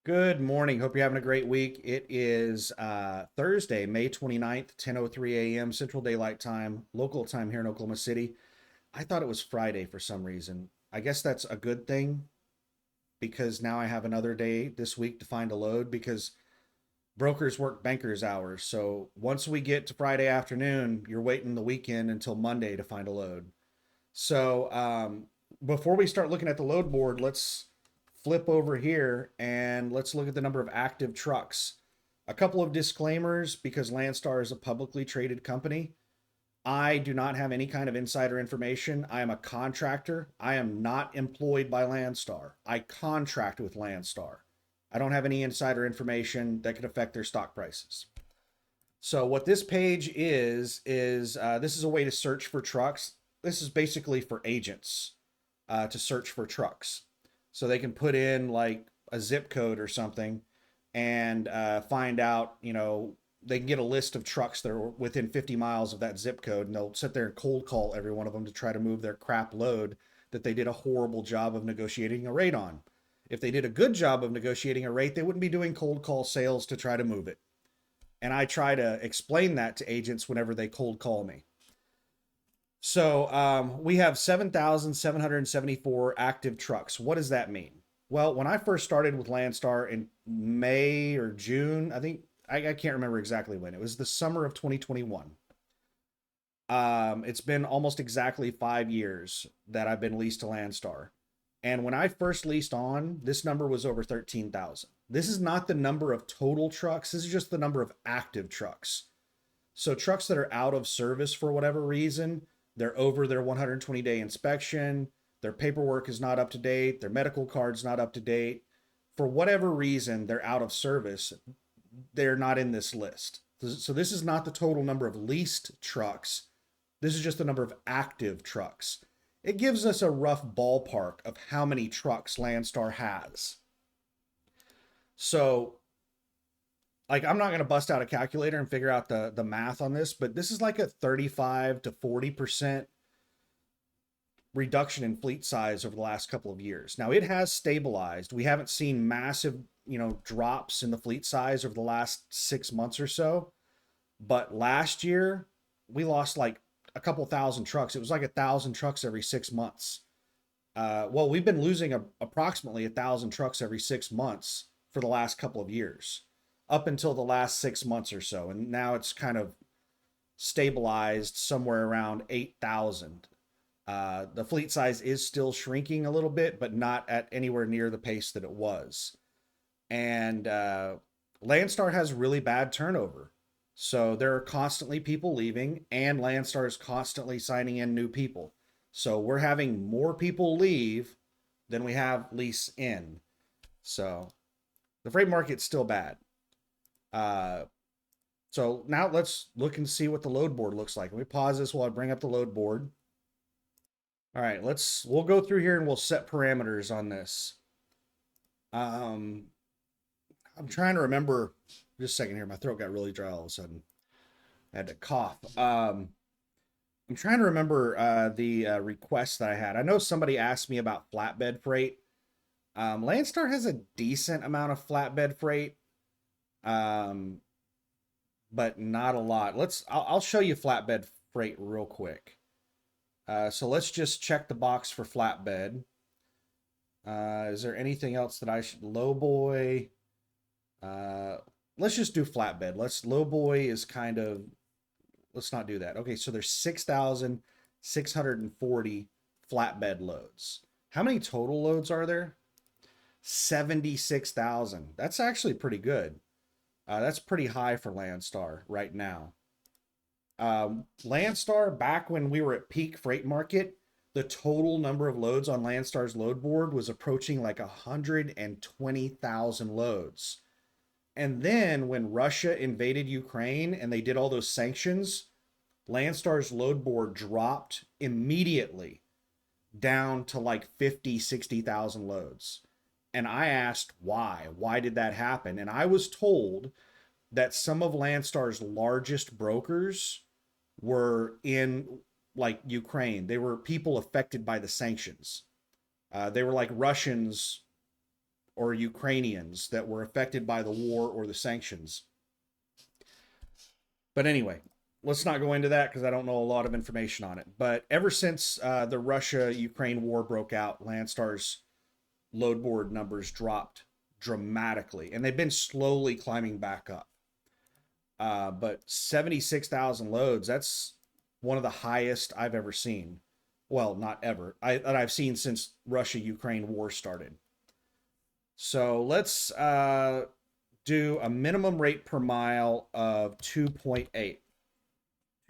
Good morning. Hope you're having a great week. It is Thursday, May 29th, 10:03 a.m. Central Daylight Time, local time here in Oklahoma City. I thought it was Friday for some reason. I guess that's a good thing because now I have another day this week to find a load because brokers work bankers hours. So once we get to Friday afternoon, you're waiting the weekend until Monday to find a load. So before we start looking at the load board, let's flip over here and let's look at the number of active trucks. A couple of disclaimers because Landstar is a publicly traded company. I do not have any kind of insider information. I am a contractor. I am not employed by Landstar. I contract with Landstar. I don't have any insider information that could affect their stock prices. So what this page is this is a way to search for trucks. This is basically for agents to search for trucks. So they can put in like a zip code or something and find out, they can get a list of trucks that are within 50 miles of that zip code, and they'll sit there and cold call every one of them to try to move their crap load that they did a horrible job of negotiating a rate on. If they did a good job of negotiating a rate, they wouldn't be doing cold call sales to try to move it. And I try to explain that to agents whenever they cold call me. So we have 7,774 active trucks. What does that mean? Well, when I first started with Landstar in May or June, I can't remember exactly when. It was the summer of 2021. It's been almost exactly 5 years that I've been leased to Landstar. And when I first leased on, this number was over 13,000. This is not the number of total trucks. This is just the number of active trucks. So trucks that are out of service for whatever reason, they're over their 120-day inspection, their paperwork is not up to date, their medical card's not up to date. For whatever reason, they're out of service. They're not in this list. So this is not the total number of leased trucks. This is just the number of active trucks. It gives us a rough ballpark of how many trucks Landstar has. So like I'm not going to bust out a calculator and figure out the math on this, but this is like a 35 to 40% reduction in fleet size over the last couple of years. Now it has stabilized. We haven't seen massive, drops in the fleet size over the last 6 months or so, but last year we lost like a couple thousand trucks. It was like 1,000 trucks every 6 months. Well, we've been losing approximately 1,000 trucks every 6 months for the last couple of years, up until the last 6 months or so. And now it's kind of stabilized somewhere around 8,000. The fleet size is still shrinking a little bit, but not at anywhere near the pace that it was. And Landstar has really bad turnover. So there are constantly people leaving, and Landstar is constantly signing in new people. So we're having more people leave than we have lease in. So the freight market's still bad. Uh, so now let's look and see what the load board looks like. Let me pause this while I bring up the load board. All right, we'll go through here and we'll set parameters on this. I'm trying to remember, just a second here. My throat got really dry all of a sudden. I had to cough. I'm trying to remember the request that I had. I know somebody asked me about flatbed freight. Landstar has a decent amount of flatbed freight, but not a lot. I'll show you flatbed freight real quick. So let's just check the box for flatbed. Is there anything else that I should? Lowboy. Let's just do flatbed. Lowboy is kind of, let's not do that. Okay, so there's 6,640 flatbed loads. How many total loads are there? 76,000. That's actually pretty good. That's pretty high for Landstar right now. Landstar, back when we were at peak freight market, the total number of loads on Landstar's load board was approaching like 120,000 loads. And then when Russia invaded Ukraine and they did all those sanctions, Landstar's load board dropped immediately down to like 50, 60,000 loads. And I asked why. Why did that happen? And I was told that some of Landstar's largest brokers were in like Ukraine. They were people affected by the sanctions. They were like Russians or Ukrainians that were affected by the war or the sanctions. But anyway, let's not go into that because I don't know a lot of information on it. But ever since the Russia-Ukraine war broke out, Landstar's loadboard numbers dropped dramatically, and they've been slowly climbing back up. But 76,000 loads, that's one of the highest I've ever seen. Well, not ever. That I've seen since Russia-Ukraine war started. So let's do a minimum rate per mile of 2.8,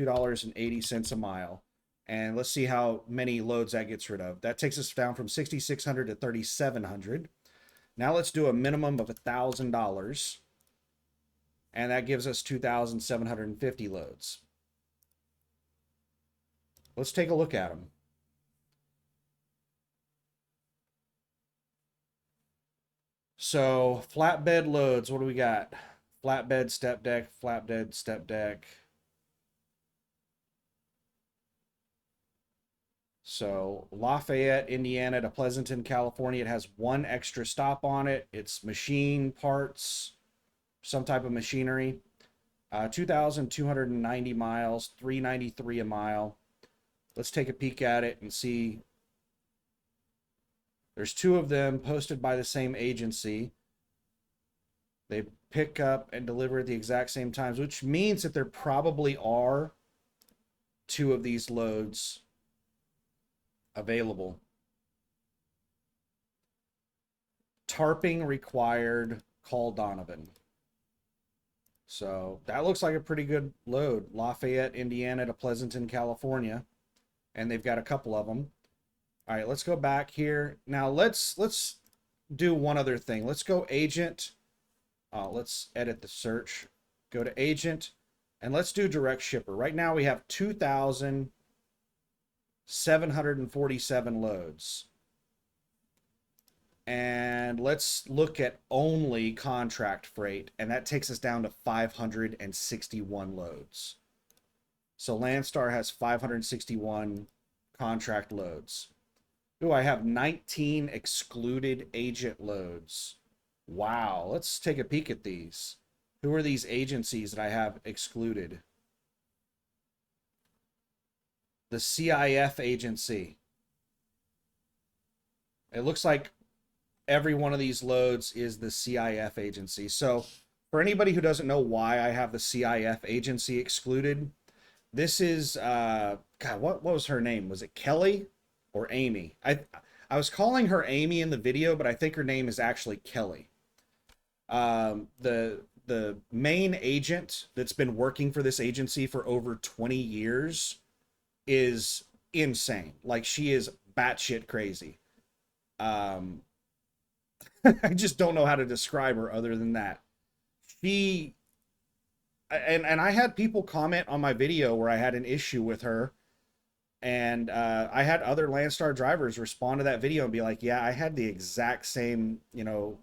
$2.80 a mile. And let's see how many loads that gets rid of. That takes us down from 6,600 to 3,700. Now let's do a minimum of $1,000. And that gives us 2,750 loads. Let's take a look at them. So flatbed loads, what do we got? Flatbed, step deck, flatbed, step deck. So Lafayette, Indiana to Pleasanton, California. It has one extra stop on it. It's machine parts, some type of machinery. 2,290 miles, $393 a mile. Let's take a peek at it and see. There's two of them posted by the same agency. They pick up and deliver at the exact same times, which means that there probably are two of these loads available. Tarping required, call Donovan. So that looks like a pretty good load. Lafayette, Indiana to Pleasanton, California. And they've got a couple of them. All right, let's go back here. Now let's do one other thing. Let's go agent. Let's edit the search. Go to agent and let's do direct shipper. Right now we have 2,747 loads. And let's look at only contract freight, and that takes us down to 561 loads. So Landstar has 561 contract loads. Ooh, I have 19 excluded agent loads. Wow, let's take a peek at these. Who are these agencies that I have excluded? The CIF agency. It looks like every one of these loads is the CIF agency. So for anybody who doesn't know why I have the CIF agency excluded, this is, God, what was her name? Was it Kelly or Amy? I was calling her Amy in the video, but I think her name is actually Kelly. The main agent that's been working for this agency for over 20 years is insane. Like, she is batshit crazy. I just don't know how to describe her other than that. She, and I had people comment on my video where I had an issue with her, and I had other Landstar drivers respond to that video and be like, yeah, I had the exact same,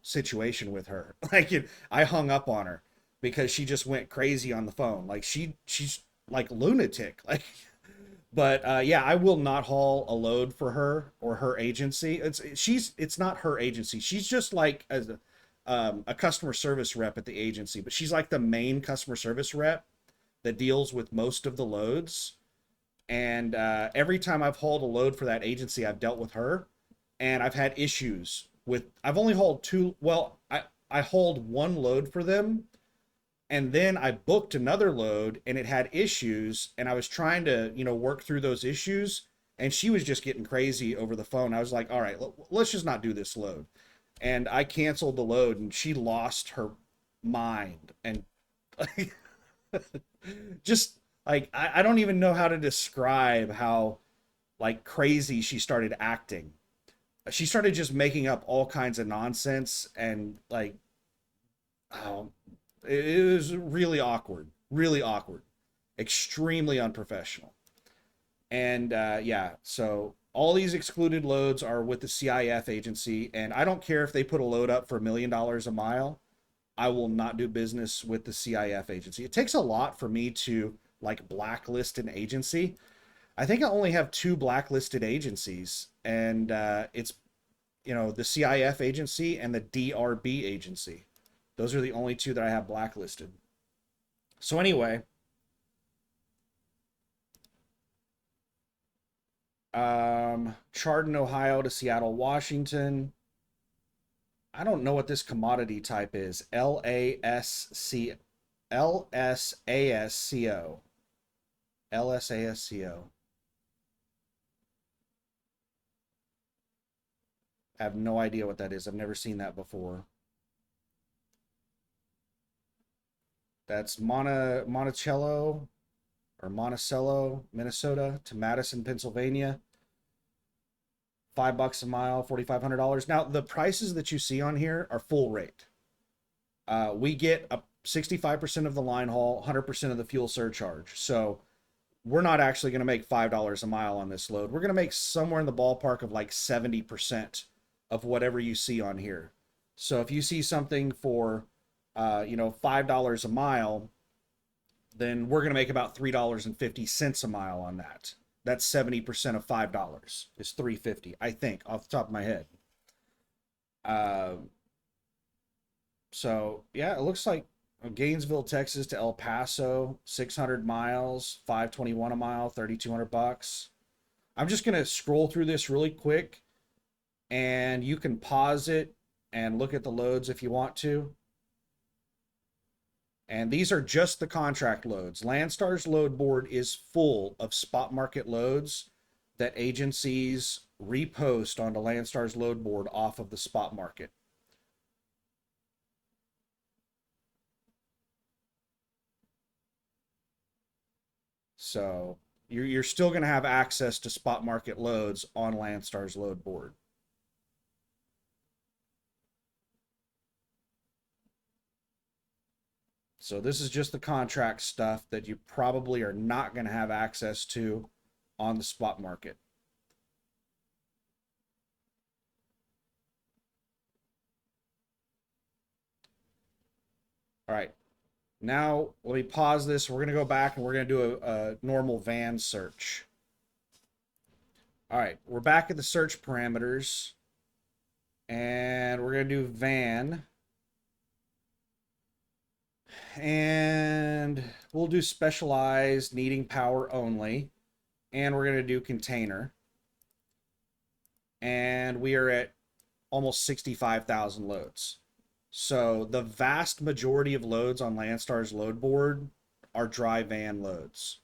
situation with her. Like, I hung up on her because she just went crazy on the phone. Like, she's like lunatic. Like, but yeah, I will not haul a load for her or her agency. It's not her agency. She's just like a customer service rep at the agency, but she's like the main customer service rep that deals with most of the loads. And every time I've hauled a load for that agency, I've dealt with her, and I've had issues with. I've only hauled two. Well, I hauled one load for them, and then I booked another load, and it had issues, and I was trying to work through those issues, and she was just getting crazy over the phone. I was like, all right, let's just not do this load, and I canceled the load, and she lost her mind, and just. Like, I don't even know how to describe how, like, crazy she started acting. She started just making up all kinds of nonsense, and, like, it was really awkward. Really awkward. Extremely unprofessional. And, yeah, so all these excluded loads are with the CIF agency, and I don't care if they put a load up for $1 million a mile. I will not do business with the CIF agency. It takes a lot for me to like blacklist an agency. I think I only have 2 blacklisted agencies, and it's the CIF agency and the DRB agency. Those are the only two that I have blacklisted. So anyway, Chardon, Ohio to Seattle, Washington. I don't know what this commodity type is. LASC LSASCO. LSASCO. I have no idea what that is. I've never seen that before. That's Monticello or Monticello, Minnesota to Madison, Pennsylvania. $5 a mile, $4,500. Now, the prices that you see on here are full rate. We get a 65% of the line haul, 100% of the fuel surcharge. So we're not actually going to make $5 a mile on this load. We're going to make somewhere in the ballpark of like 70% of whatever you see on here. So if you see something for, $5 a mile, then we're going to make about $3.50 a mile on that. That's 70% of $5 is $3.50, I think, off the top of my head. So yeah, it looks like Gainesville, Texas to El Paso, 600 miles, 521 a mile, $3,200. I'm just gonna scroll through this really quick, and you can pause it and look at the loads if you want to. And these are just the contract loads. Landstar's load board is full of spot market loads that agencies repost onto Landstar's load board off of the spot market. So you're still going to have access to spot market loads on Landstar's load board. So this is just the contract stuff that you probably are not going to have access to on the spot market. All right. Now, let me pause this. We're going to go back and we're going to do a normal van search. All right. We're back at the search parameters. And we're going to do van. And we'll do specialized, needing power only. And we're going to do container. And we are at almost 65,000 loads. So the vast majority of loads on Landstar's load board are dry van loads.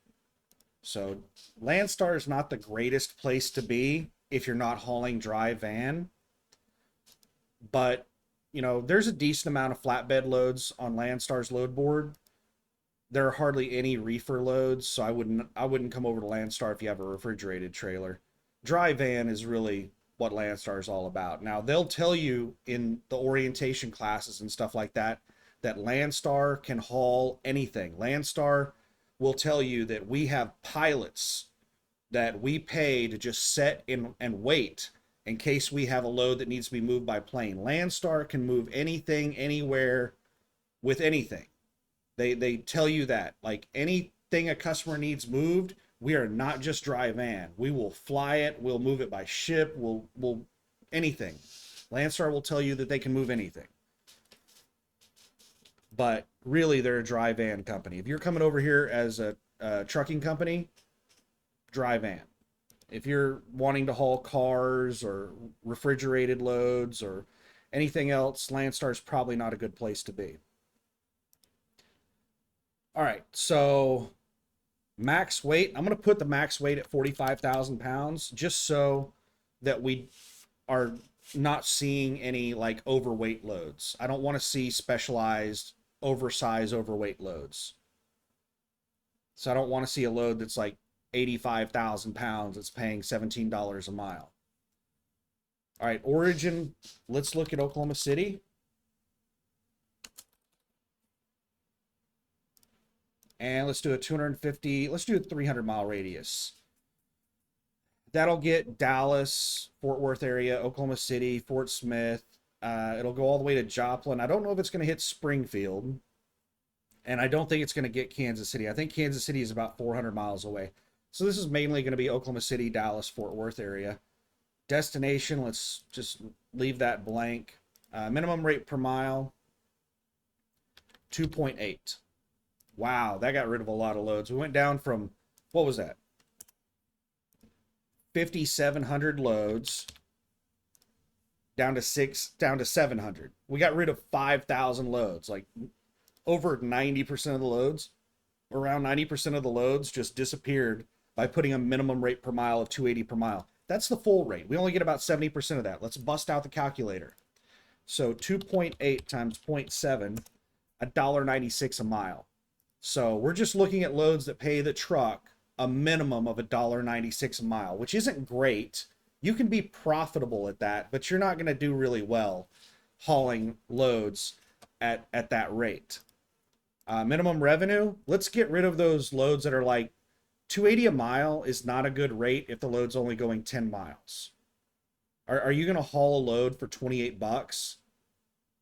So Landstar is not the greatest place to be if you're not hauling dry van. But, there's a decent amount of flatbed loads on Landstar's load board. There are hardly any reefer loads, so I wouldn't come over to Landstar if you have a refrigerated trailer. Dry van is really what Landstar is all about. Now, they'll tell you in the orientation classes and stuff like that, that Landstar can haul anything. Landstar will tell you that we have pilots that we pay to just sit in and wait in case we have a load that needs to be moved by plane. Landstar can move anything, anywhere, with anything. They tell you that. Like, anything a customer needs moved, we are not just dry van. We will fly it. We'll move it by ship. We'll anything. Landstar will tell you that they can move anything. But really, they're a dry van company. If you're coming over here as a trucking company, dry van. If you're wanting to haul cars or refrigerated loads or anything else, Landstar is probably not a good place to be. All right, so max weight. I'm going to put the max weight at 45,000 pounds just so that we are not seeing any like overweight loads. I don't want to see specialized, oversized, overweight loads. So I don't want to see a load that's like 85,000 pounds that's paying $17 a mile. All right, origin. Let's look at Oklahoma City. And let's do a 250, let's do a 300-mile radius. That'll get Dallas, Fort Worth area, Oklahoma City, Fort Smith. It'll go all the way to Joplin. I don't know if it's going to hit Springfield. And I don't think it's going to get Kansas City. I think Kansas City is about 400 miles away. So this is mainly going to be Oklahoma City, Dallas, Fort Worth area. Destination, let's just leave that blank. Minimum rate per mile, 2.8. Wow, that got rid of a lot of loads. We went down from, what was that? 5,700 loads down to 700. We got rid of 5,000 loads. Like over 90% of the loads, around 90% of the loads just disappeared by putting a minimum rate per mile of 280 per mile. That's the full rate. We only get about 70% of that. Let's bust out the calculator. So 2.8 times 0.7, $1.96 a mile. So we're just looking at loads that pay the truck a minimum of $1.96 a mile, which isn't great. You can be profitable at that, but you're not going to do really well hauling loads at that rate. Minimum revenue, let's get rid of those loads that are like 280 a mile is not a good rate if the load's only going 10 miles. Are you going to haul a load for 28 bucks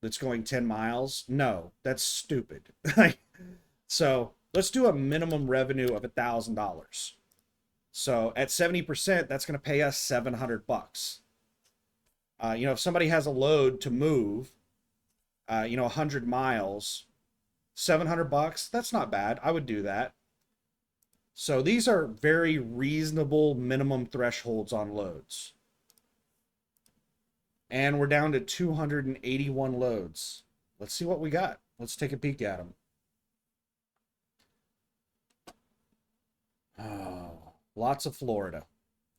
that's going 10 miles? No, that's stupid. So let's do a minimum revenue of $1,000. So at 70%, that's going to pay us 700 bucks. If somebody has a load to move, 100 miles, 700 bucks, that's not bad. I would do that. So these are very reasonable minimum thresholds on loads. And we're down to 281 loads. Let's see what we got. Let's take a peek at them. Oh, lots of Florida.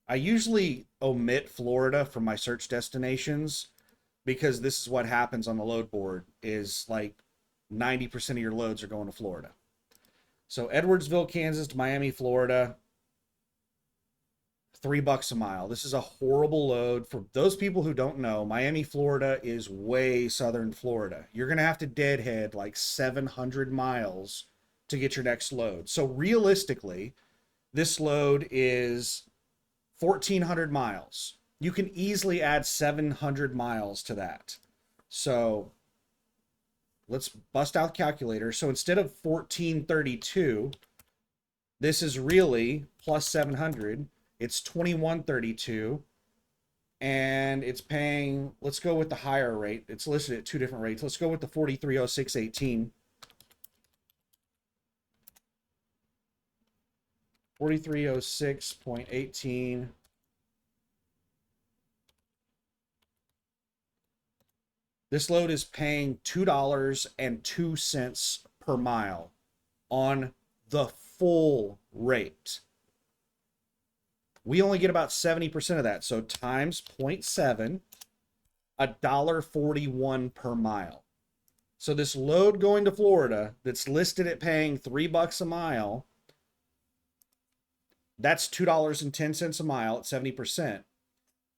I usually omit Florida from my search destinations because this is what happens on the load board is like 90% of your loads are going to Florida. So Edwardsville, Kansas to Miami, Florida, $3 a mile. This is a horrible load. For those people who don't know, Miami, Florida is way southern Florida. You're going to have to deadhead like 700 miles to get your next load. So realistically, this load is 1,400 miles. You can easily add 700 miles to that. So let's bust out the calculator. So instead of 1,432, this is really plus 700. It's 2,132. And it's paying, let's go with the higher rate. It's listed at two different rates. Let's go with the 4306.18. 4306.18. This load is paying $2.02 per mile on the full rate. We only get about 70% of that. So times 0.7, $1.41 per mile. So this load going to Florida that's listed at paying $3 a mile, that's $2.10 a mile at 70%.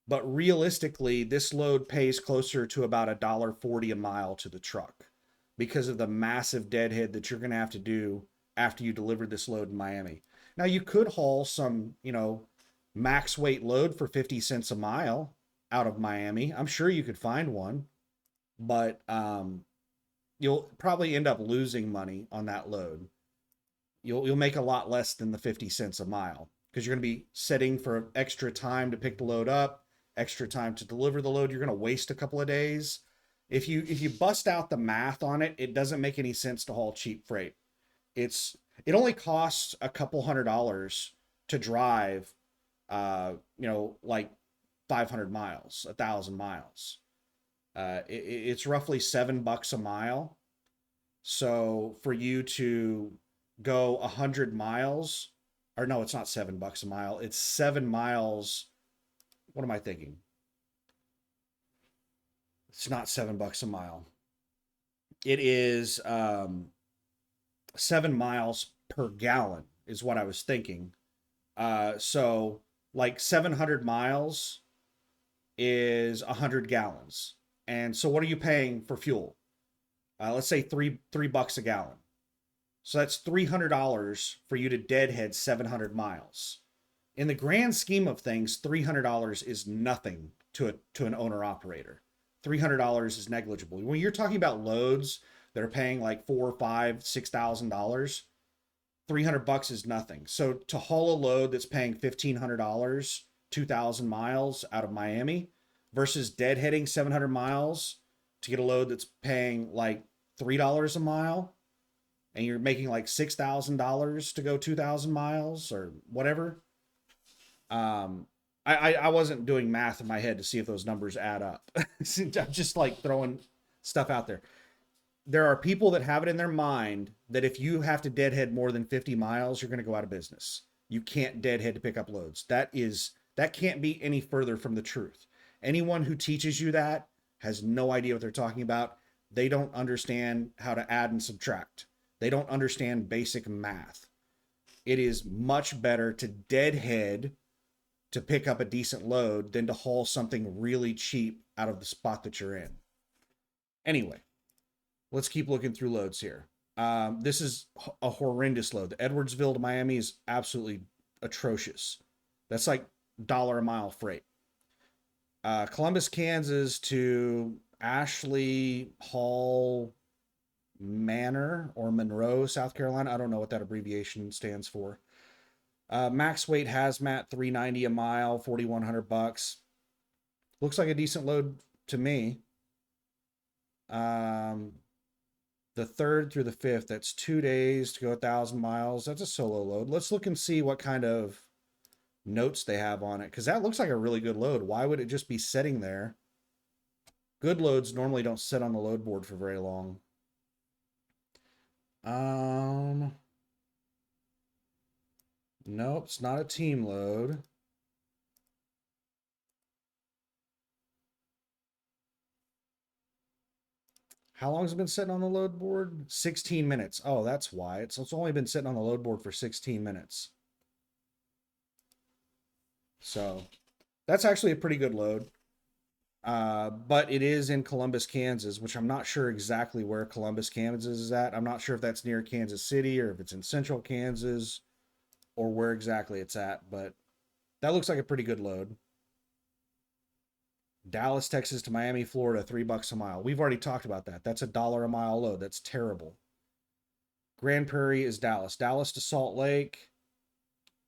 But realistically, this load pays closer to about $1.40 a mile to the truck because of the massive deadhead that you're going to have to do after you deliver this load in Miami. Now, you could haul some, max weight load for 50 cents a mile out of Miami. I'm sure you could find one, but you'll probably end up losing money on that load. You'll make a lot less than the 50 cents a mile because you're going to be setting for extra time to pick the load up, extra time to deliver the load. You're going to waste a couple of days. If you bust out the math on it, it doesn't make any sense to haul cheap freight. It only costs a couple $100 to drive, like 500 miles, 1,000 miles. It's roughly $7 a mile. So for you to go 100 miles, or no, it's not $7 a mile. It's 7 miles. What am I thinking? It's not $7 a mile. It is 7 miles per gallon is what I was thinking. So like 700 miles is 100 gallons. And so what are you paying for fuel? Let's say $3 a gallon. So that's $300 for you to deadhead 700 miles. In the grand scheme of things, $300 is nothing to an owner operator. $300 is negligible. When you're talking about loads that are paying like $4,000, $5,000, $6,000, $300 is nothing. So to haul a load that's paying $1,500 2,000 miles out of Miami versus deadheading 700 miles to get a load that's paying like $3 a mile, and you're making like $6,000 to go 2,000 miles or whatever. Um, I wasn't doing math in my head to see if those numbers add up. I'm just like throwing stuff out there. There are people that have it in their mind that if you have to deadhead more than 50 miles, you're going to go out of business. You can't deadhead to pick up loads. That can't be any further from the truth. Anyone who teaches you that has no idea what they're talking about. They don't understand how to add and subtract. They don't understand basic math. It is much better to deadhead to pick up a decent load than to haul something really cheap out of the spot that you're in. Anyway, let's keep looking through loads here. This is a horrendous load. The Edwardsville to Miami is absolutely atrocious. That's like $1 a mile freight. Columbus, Kansas to Ashley Hall Manor or Monroe, South Carolina. I don't know what that abbreviation stands for. Max weight hazmat, $390 a mile, $4,100. Looks like a decent load to me. The 3rd through the 5th, that's 2 days to go 1,000 miles. That's a solo load. Let's look and see what kind of notes they have on it, because that looks like a really good load. Why would it just be sitting there? Good loads normally don't sit on the load board for very long. Nope, it's not a team load. How long has it been sitting on the load board? 16 minutes. Oh, that's why. It's only been sitting on the load board for 16 minutes. So that's actually a pretty good load. But it is in Columbus, Kansas, which I'm not sure exactly where Columbus, Kansas is at. I'm not sure if that's near Kansas City or if it's in central Kansas or where exactly it's at, but that looks like a pretty good load. Dallas, Texas to Miami, Florida, $3 a mile. We've already talked about that. That's $1 a mile load. That's terrible. Grand Prairie is Dallas. Dallas to Salt Lake,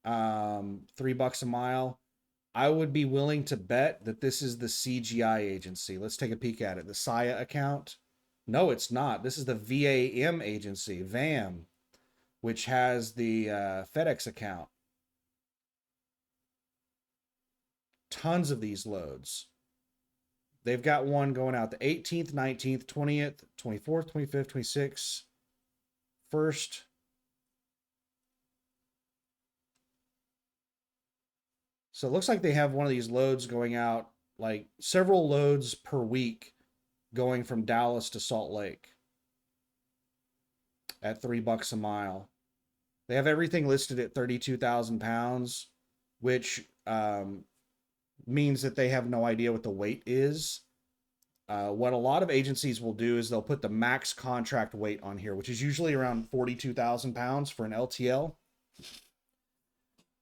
$3 a mile. I would be willing to bet that this is the CGI agency. Let's take a peek at it. The SIA account. No, it's not. This is the VAM agency, VAM, which has the FedEx account. Tons of these loads. They've got one going out the 18th, 19th, 20th, 24th, 25th, 26th, 1st. So it looks like they have one of these loads going out, like several loads per week going from Dallas to Salt Lake at $3 a mile. They have everything listed at 32,000 pounds, which means that they have no idea what the weight is. What a lot of agencies will do is they'll put the max contract weight on here, which is usually around 42,000 pounds for an LTL.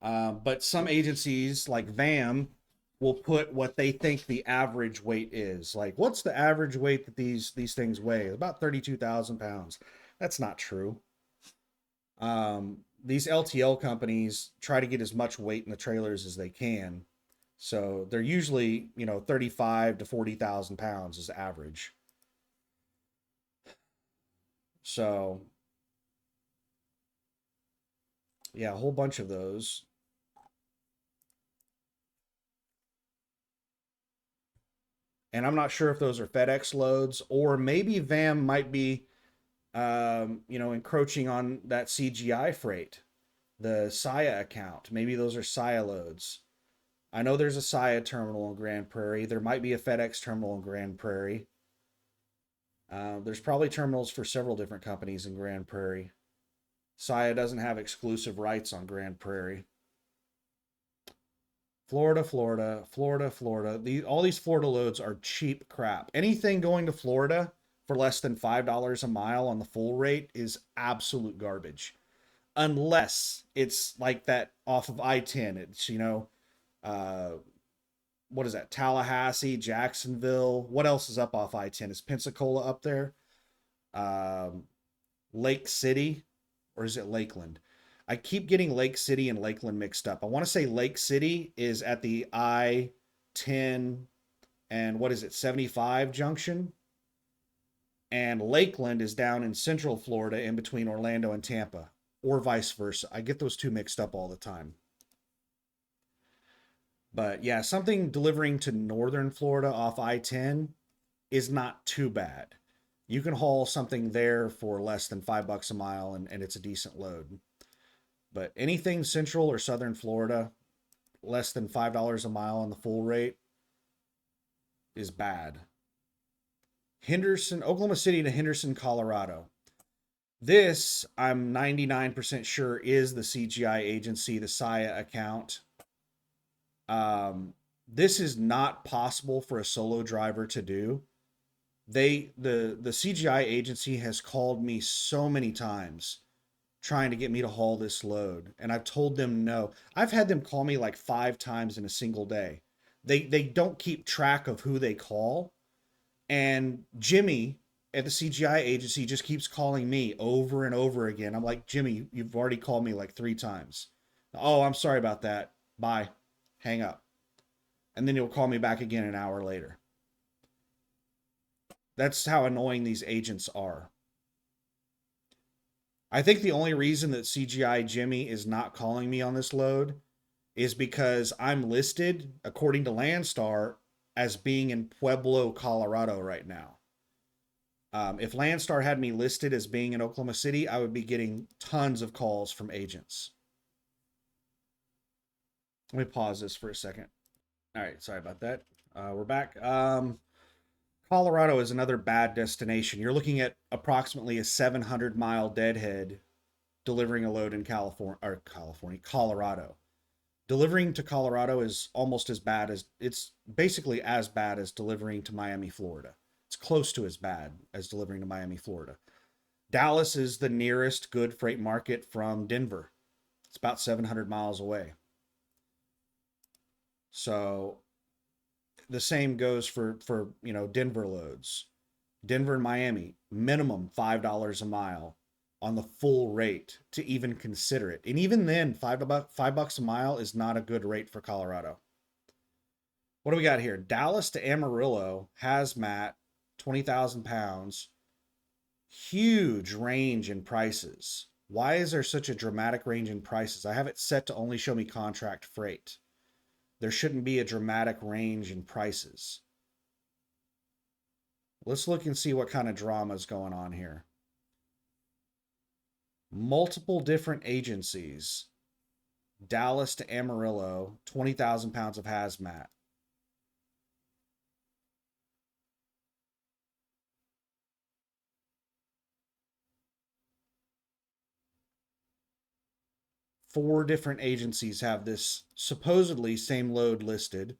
But some agencies like VAM will put what they think the average weight is. Like, what's the average weight that these things weigh? About 32,000 pounds. That's not true. These LTL companies try to get as much weight in the trailers as they can. So they're usually, 35 to 40,000 pounds is average. So yeah, a whole bunch of those. And I'm not sure if those are FedEx loads or maybe VAM might be, encroaching on that CGI freight, the SIA account. Maybe those are SIA loads. I know there's a SIA terminal in Grand Prairie. There might be a FedEx terminal in Grand Prairie. There's probably terminals for several different companies in Grand Prairie. SIA doesn't have exclusive rights on Grand Prairie. Florida, Florida, Florida, Florida. All these Florida loads are cheap crap. Anything going to Florida for less than $5 a mile on the full rate is absolute garbage. Unless it's like that off of I-10. It's, what is that? Tallahassee, Jacksonville. What else is up off I-10? Is Pensacola up there? Lake City, or is it Lakeland? I keep getting Lake City and Lakeland mixed up. I want to say Lake City is at the I-10 and what is it, 75 junction? And Lakeland is down in central Florida in between Orlando and Tampa, or vice versa. I get those two mixed up all the time. But yeah, something delivering to northern Florida off I-10 is not too bad. You can haul something there for less than $5 a mile and it's a decent load. But anything central or southern Florida, less than $5 a mile on the full rate is bad. Henderson, Oklahoma City to Henderson, Colorado. This, I'm 99% sure, is the CGI agency, the SIA account. This is not possible for a solo driver to do. The CGI agency has called me so many times trying to get me to haul this load, and I've told them no. I've had them call me like 5 times in a single day. They don't keep track of who they call, and Jimmy at the CGI agency just keeps calling me over and over again. I'm like, Jimmy, you've already called me like 3 times. Oh, I'm sorry about that. Bye. Hang up. And then he'll call me back again an hour later. That's how annoying these agents are. I think the only reason that CGI Jimmy is not calling me on this load is because I'm listed, according to Landstar, as being in Pueblo, Colorado right now. If Landstar had me listed as being in Oklahoma City, I would be getting tons of calls from agents. Let me pause this for a second. All right, sorry about that. We're back. Colorado is another bad destination. You're looking at approximately a 700-mile deadhead delivering a load in Colorado. Delivering to Colorado is almost as bad as, it's basically as bad as delivering to Miami, Florida. It's close to as bad as delivering to Miami, Florida. Dallas is the nearest good freight market from Denver. It's about 700 miles away. So the same goes for Denver loads. Denver and Miami, minimum $5 a mile on the full rate to even consider it. And even then, $5 a mile is not a good rate for Colorado. What do we got here? Dallas to Amarillo, hazmat, 20,000 pounds. Huge range in prices. Why is there such a dramatic range in prices? I have it set to only show me contract freight. There shouldn't be a dramatic range in prices. Let's look and see what kind of drama is going on here. Multiple different agencies. Dallas to Amarillo, 20,000 pounds of hazmat. Four different agencies have this supposedly same load listed.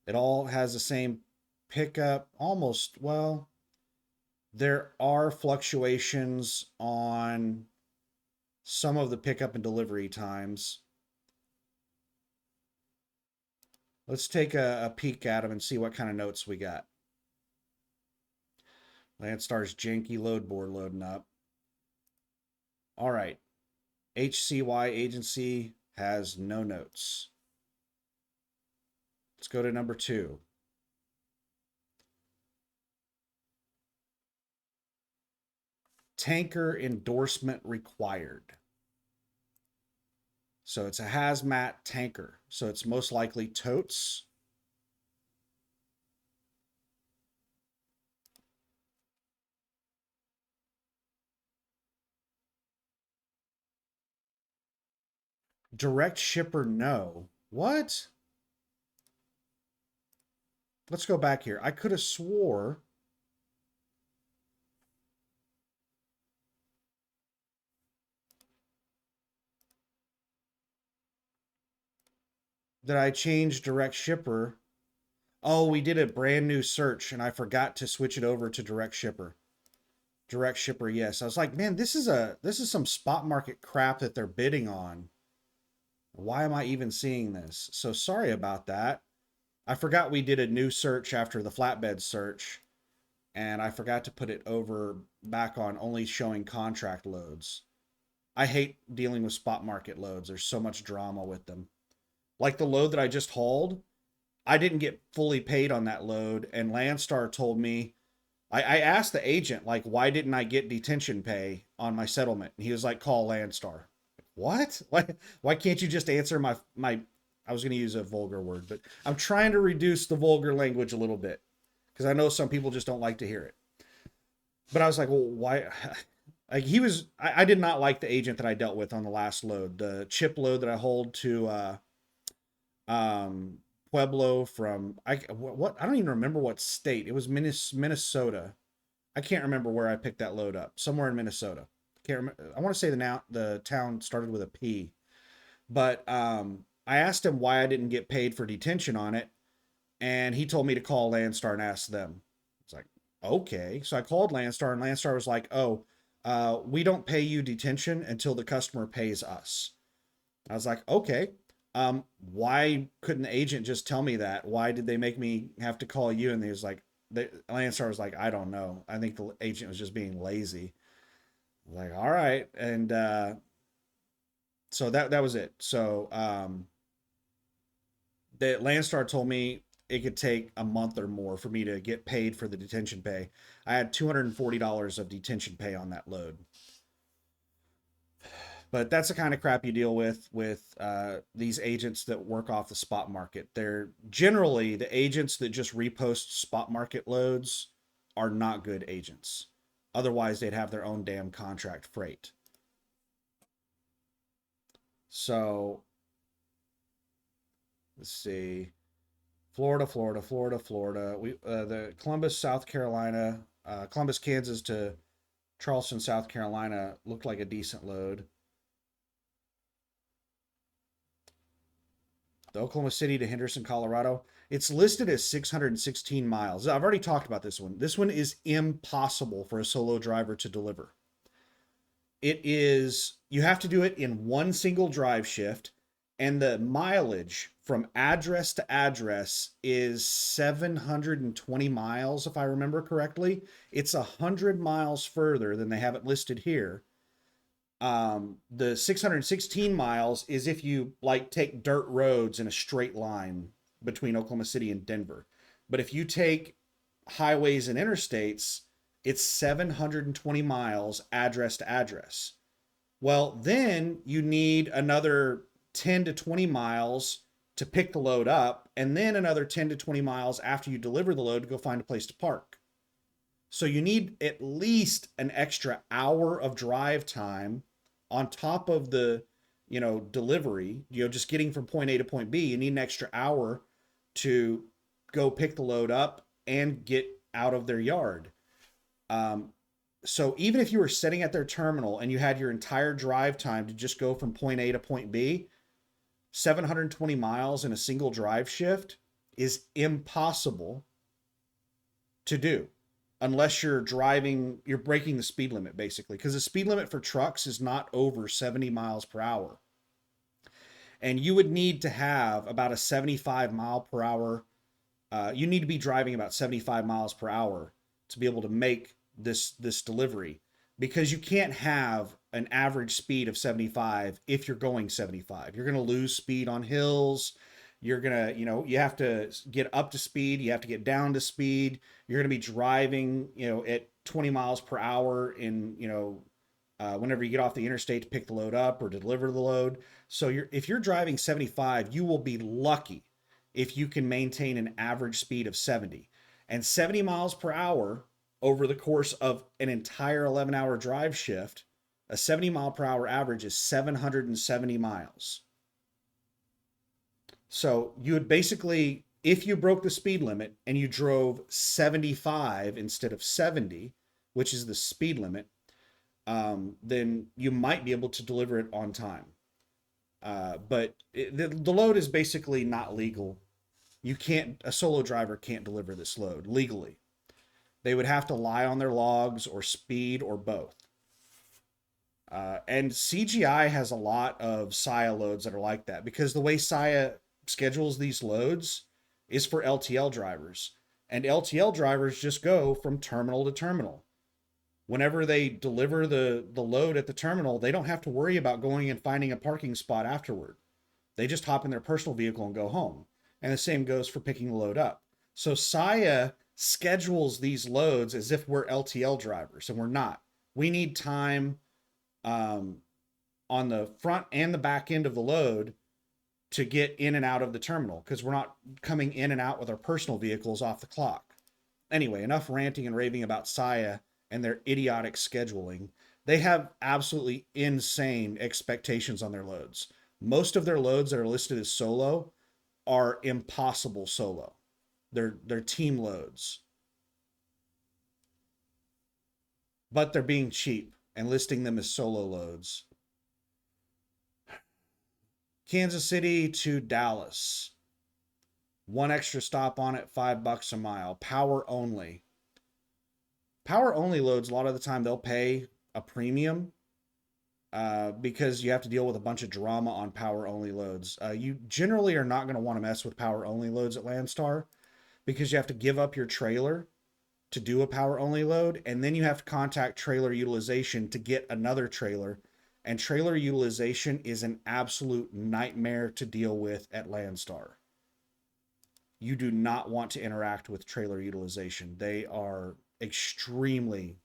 It all has the same pickup, almost, well, there are fluctuations on some of the pickup and delivery times. Let's take a peek at them and see what kind of notes we got. Landstar's janky loadboard loading up. All right. HCY agency has no notes. Let's go to number 2. Tanker endorsement required. So it's a hazmat tanker. So it's most likely totes. Direct shipper, no. What? Let's go back here. I could have swore that I changed direct shipper. Oh, we did a brand new search and I forgot to switch it over to direct shipper. Direct shipper, yes. I was like, man, this is some spot market crap that they're bidding on. Why am I even seeing this? So sorry about that. I forgot we did a new search after the flatbed search, and I forgot to put it over back on only showing contract loads. I hate dealing with spot market loads. There's so much drama with them. Like the load that I just hauled, I didn't get fully paid on that load, and Landstar told me, I asked the agent, like, why didn't I get detention pay on my settlement? And he was like, call Landstar. What? Why can't you just answer my I was going to use a vulgar word, but I'm trying to reduce the vulgar language a little bit because I know some people just don't like to hear it. But I was like, well, why? Like I did not like the agent that I dealt with on the last load, the chip load that I hauled to um, Pueblo from I don't even remember what state. It was Minnesota. I can't remember where I picked that load up. Somewhere in Minnesota. Can't remember. I want to say the town started with a P. But I asked him why I didn't get paid for detention on it, and he told me to call Landstar and ask them. It's like, okay. So I called Landstar, and Landstar was like, oh, we don't pay you detention until the customer pays us. I was like, okay. Why couldn't the agent just tell me that? Why did they make me have to call you? And he was like, Landstar was like, I don't know. I think the agent was just being lazy. Like, all right. And so that was it. So the Landstar told me it could take a month or more for me to get paid for the detention pay. I had $240 of detention pay on that load. But that's the kind of crap you deal with these agents that work off the spot market. They're generally the agents that just repost spot market loads are not good agents. Otherwise, they'd have their own damn contract freight. So let's see. Florida. We the Columbus, South Carolina, Columbus, Kansas to Charleston, South Carolina looked like a decent load. The Oklahoma City to Henderson, Colorado. It's listed as 616 miles. I've already talked about this one. This one is impossible for a solo driver to deliver. It is, you have to do it in one single drive shift, and the mileage from address to address is 720 miles, if I remember correctly. It's 100 miles further than they have it listed here. The 616 miles is if you like take dirt roads in a straight line between Oklahoma City and Denver. But if you take highways and interstates, it's 720 miles address to address. Well, then you need another 10 to 20 miles to pick the load up, and then another 10 to 20 miles after you deliver the load to go find a place to park. So you need at least an extra hour of drive time on top of the, delivery, just getting from point A to point B. You need an extra hour to go pick the load up and get out of their yard. So even if you were sitting at their terminal and you had your entire drive time to just go from point A to point B, 720 miles in a single drive shift is impossible to do unless you're breaking the speed limit basically, because the speed limit for trucks is not over 70 miles per hour. And you would need to have about a 75 mile per hour. You need to be driving about 75 miles per hour to be able to make this delivery, because you can't have an average speed of 75 if you're going 75. You're going to lose speed on hills. You're going to, you have to get up to speed. You have to get down to speed. You're going to be driving, at 20 miles per hour in, whenever you get off the interstate to pick the load up or deliver the load. So if you're driving 75, you will be lucky if you can maintain an average speed of 70. And 70 miles per hour over the course of an entire 11-hour drive shift, a 70 mile per hour average is 770 miles. So you would basically, if you broke the speed limit and you drove 75 instead of 70, which is the speed limit, then you might be able to deliver it on time. But the load is basically not legal. A solo driver can't deliver this load legally. They would have to lie on their logs or speed or both. And CGI has a lot of SIA loads that are like that, because the way SIA schedules these loads is for LTL drivers. And LTL drivers just go from terminal to terminal. Whenever they deliver the load at the terminal, they don't have to worry about going and finding a parking spot afterward. They just hop in their personal vehicle and go home. And the same goes for picking the load up. So Saya schedules these loads as if we're LTL drivers, and we're not. We need time um, on the front and the back end of the load to get in and out of the terminal because we're not coming in and out with our personal vehicles off the clock. Anyway, enough ranting and raving about Saya and their idiotic scheduling. They have absolutely insane expectations on their loads. Most of their loads that are listed as solo are impossible solo. They're team loads. But they're being cheap and listing them as solo loads. Kansas City to Dallas. One extra stop on it, $5 a mile. Power only. Power only loads, a lot of the time they'll pay a premium because you have to deal with a bunch of drama on power only loads. You generally are not going to want to mess with power only loads at Landstar because you have to give up your trailer to do a power only load, and then you have to contact trailer utilization to get another trailer. And trailer utilization is an absolute nightmare to deal with at Landstar. You do not want to interact with trailer utilization. They are extremely,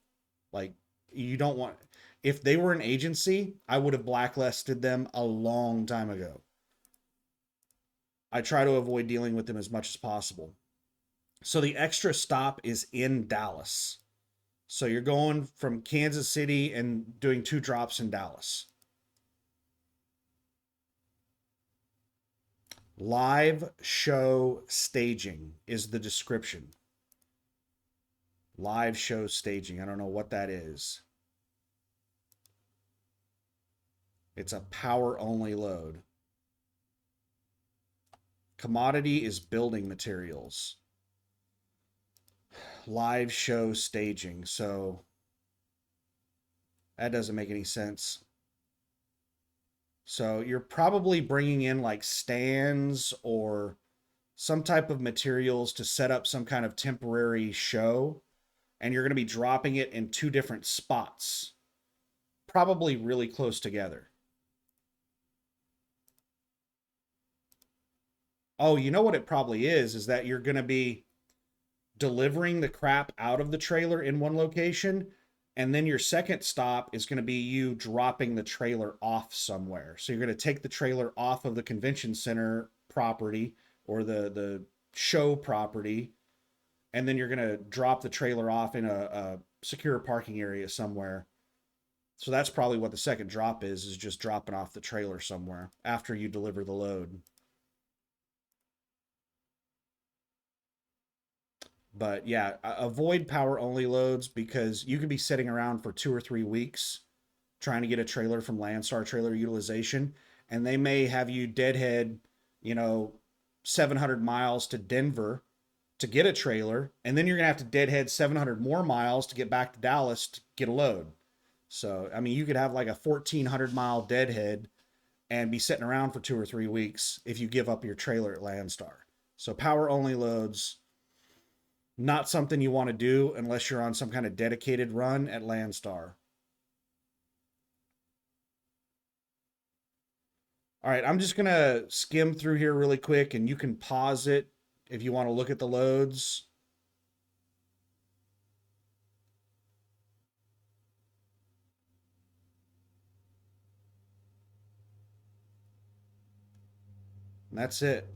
like, you don't want, if they were an agency, I would have blacklisted them a long time ago. I try to avoid dealing with them as much as possible. So the extra stop is in Dallas. So you're going from Kansas City and doing 2 drops in Dallas. Live show staging is the description. Live show staging. I don't know what that is. It's a power only load. Commodity is building materials. Live show staging. So that doesn't make any sense. So you're probably bringing in like stands or some type of materials to set up some kind of temporary show, and you're going to be dropping it in 2 different spots, probably really close together. Oh, you know what it probably is that you're going to be delivering the crap out of the trailer in one location, and then your second stop is going to be you dropping the trailer off somewhere. So you're going to take the trailer off of the convention center property or the show property, and then you're going to drop the trailer off in a secure parking area somewhere. So that's probably what the second drop is just dropping off the trailer somewhere after you deliver the load. But yeah, avoid power only loads because you could be sitting around for 2 or 3 weeks trying to get a trailer from Landstar Trailer Utilization, and they may have you deadhead, 700 miles to Denver to get a trailer, and then you're going to have to deadhead 700 more miles to get back to Dallas to get a load. So, I mean, you could have like a 1,400-mile deadhead and be sitting around for 2 or 3 weeks if you give up your trailer at Landstar. So power only loads, not something you want to do unless you're on some kind of dedicated run at Landstar. All right, I'm just going to skim through here really quick, and you can pause it if you want to look at the loads. And that's it.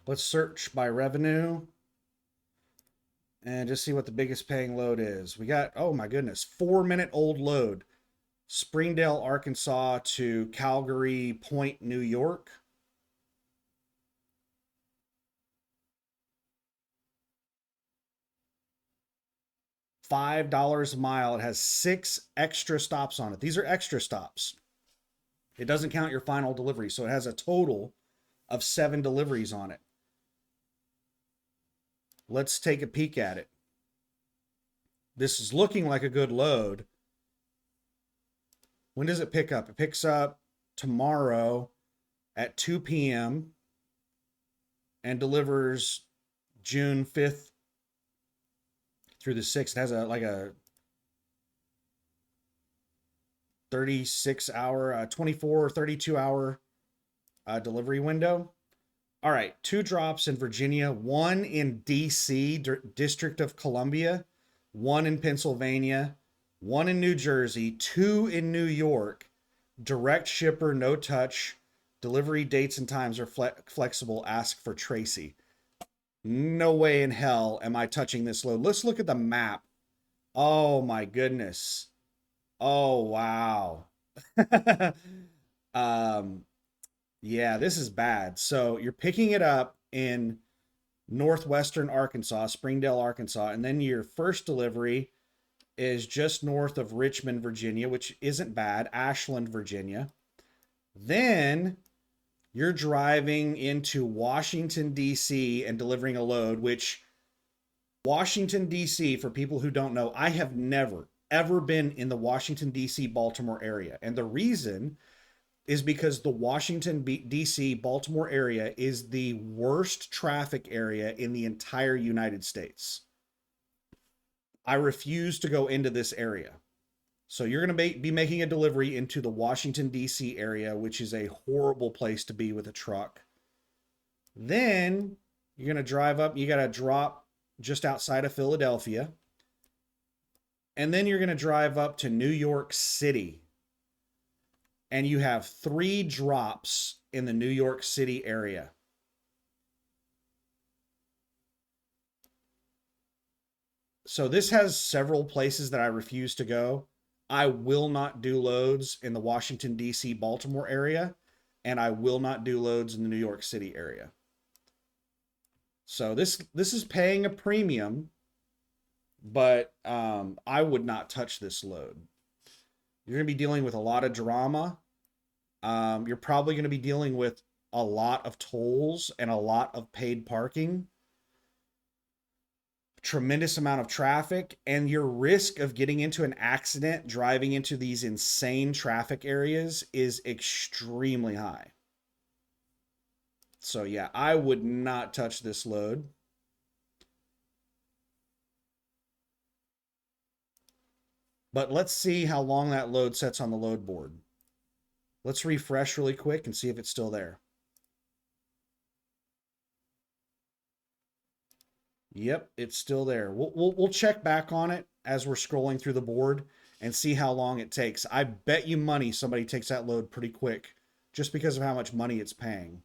Let's search by revenue and just see what the biggest paying load is. We got, oh my goodness, 4-minute old load. Springdale, Arkansas to Calgary Point, New York. $5 a mile. It has 6 extra stops on it. These are extra stops. It doesn't count your final delivery. So it has a total of 7 deliveries on it. Let's take a peek at it. This is looking like a good load. When does it pick up? It picks up tomorrow at 2 p.m. and delivers June 5th through the 6th. It has a like a 36 hour, 24 or 32 hour delivery window. All right, 2 drops in Virginia, 1 in DC, District of Columbia, 1 in Pennsylvania, 1 in New Jersey, 2 in New York. Direct shipper, no touch. Delivery dates and times are flexible. Ask for Tracy. No way in hell am I touching this load. Let's look at the map. Oh my goodness. Oh wow. um yeah, this is bad. So you're picking it up in northwestern Arkansas, Springdale, Arkansas, and then your first delivery is just north of Richmond, Virginia, which isn't bad, Ashland, Virginia. Then you're driving into Washington, D.C. and delivering a load, which Washington, D.C., for people who don't know, I have never, ever been in the Washington, D.C., Baltimore area. And the reason is because the Washington, D.C., Baltimore area is the worst traffic area in the entire United States. I refuse to go into this area. So you're going to be making a delivery into the Washington, D.C. area, which is a horrible place to be with a truck. Then you're going to drive up. You got to drop just outside of Philadelphia. And then you're going to drive up to New York City. And you have 3 drops in the New York City area. So this has several places that I refuse to go. I will not do loads in the Washington, D.C., Baltimore area, and I will not do loads in the New York City area. So this is paying a premium, but I would not touch this load. You're going to be dealing with a lot of drama. You're probably going to be dealing with a lot of tolls and a lot of paid parking. Tremendous amount of traffic, and your risk of getting into an accident driving into these insane traffic areas is extremely high. So yeah, I would not touch this load. But let's see how long that load sets on the load board. Let's refresh really quick and see if it's still there. Yep, it's still there. We'll check back on it as we're scrolling through the board and see how long it takes. I bet you money somebody takes that load pretty quick just because of how much money it's paying.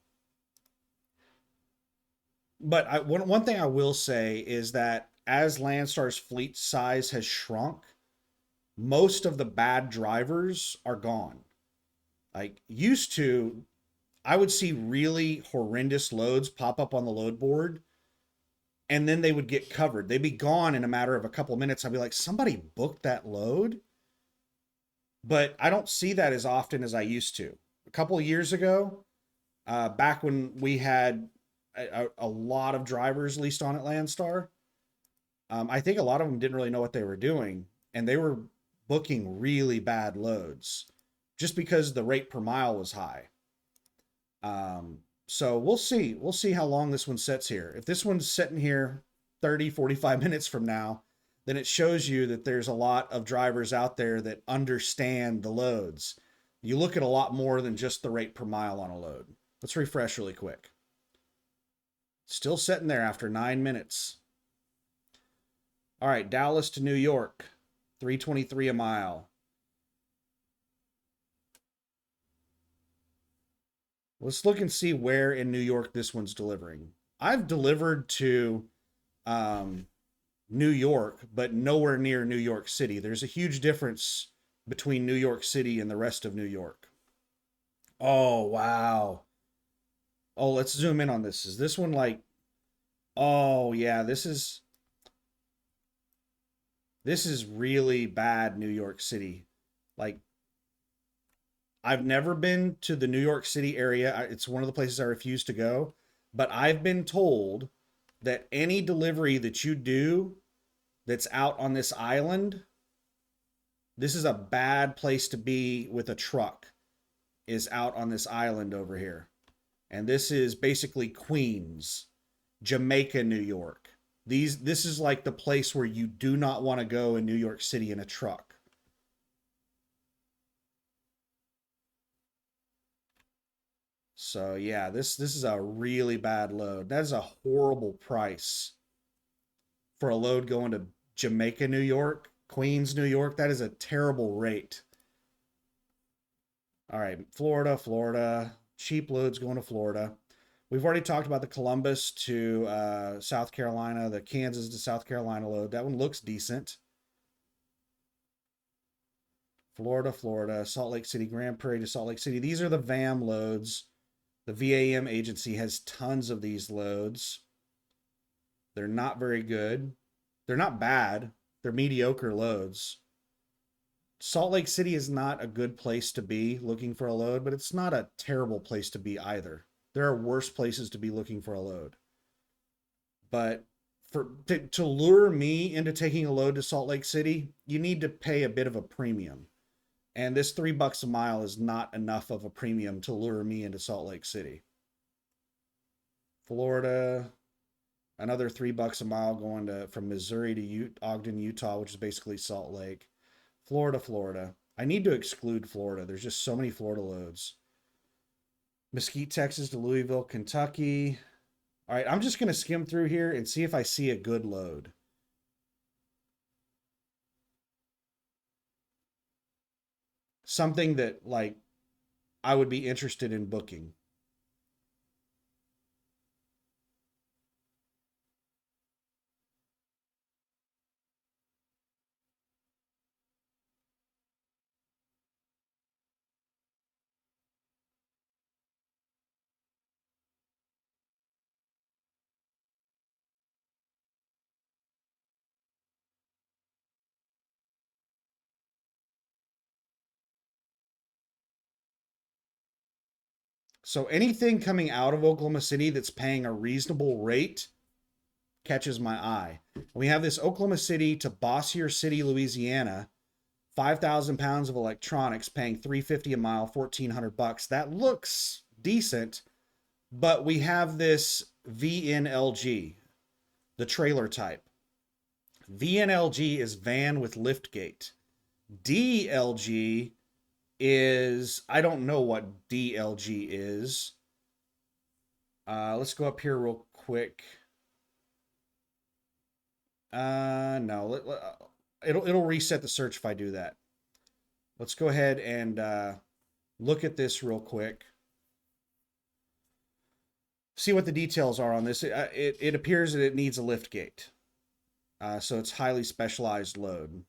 But one thing I will say is that as Landstar's fleet size has shrunk, most of the bad drivers are gone. Like used to, I would see really horrendous loads pop up on the load board, and then they would get covered. They'd be gone in a matter of a couple of minutes. I'd be like, somebody booked that load? But I don't see that as often as I used to. A couple of years ago, back when we had a lot of drivers leased on at Landstar, I think a lot of them didn't really know what they were doing, and they were booking really bad loads just because the rate per mile was high. So we'll see. We'll see how long this one sits here. If this one's sitting here 30, 45 minutes from now, then it shows you that there's a lot of drivers out there that understand the loads. You look at a lot more than just the rate per mile on a load. Let's refresh really quick. Still sitting there after 9 minutes. All right, Dallas to New York, $3.23 a mile. Let's look and see where in New York this one's delivering. I've delivered to New York, but nowhere near New York City. There's a huge difference between New York City and the rest of New York. Oh, wow. Oh, let's zoom in on this. Is this one like, oh yeah, this is really bad New York City. Like, I've never been to the New York City area. It's one of the places I refuse to go. But I've been told that any delivery that you do that's out on this island, this is a bad place to be with a truck, is out on this island over here. And this is basically Queens, Jamaica, New York. This is like the place where you do not want to go in New York City in a truck. So yeah, this is a really bad load. That is a horrible price for a load going to Jamaica, New York, Queens, New York. That is a terrible rate. All right, Florida, Florida. Cheap loads going to Florida. We've already talked about the Columbus to South Carolina, the Kansas to South Carolina load. That one looks decent. Florida, Florida, Salt Lake City, Grand Prairie to Salt Lake City. These are the VAM loads. The VAM agency has tons of these loads. They're not very good. They're not bad. They're mediocre loads. Salt Lake City is not a good place to be looking for a load, but it's not a terrible place to be either. There are worse places to be looking for a load. But to lure me into taking a load to Salt Lake City, you need to pay a bit of a premium. And this $3 a mile is not enough of a premium to lure me into Salt Lake City. Florida, another $3 a mile going to from Missouri to Ogden, Utah, which is basically Salt Lake. Florida, Florida. I need to exclude Florida. There's just so many Florida loads. Mesquite, Texas to Louisville, Kentucky. All right, I'm just going to skim through here and see if I see a good load. Something that like I would be interested in booking. So anything coming out of Oklahoma City that's paying a reasonable rate catches my eye. We have this Oklahoma City to Bossier City, Louisiana, 5,000 pounds of electronics paying $350 a mile, $1,400. That looks decent, but we have this VNLG, the trailer type. VNLG is van with lift gate. DLG is, I don't know what DLG is. Let's go up here real quick. No, it'll reset the search if I do that. Let's go ahead and look at this real quick. See what the details are on this. It appears that it needs a lift gate. So it's highly specialized load.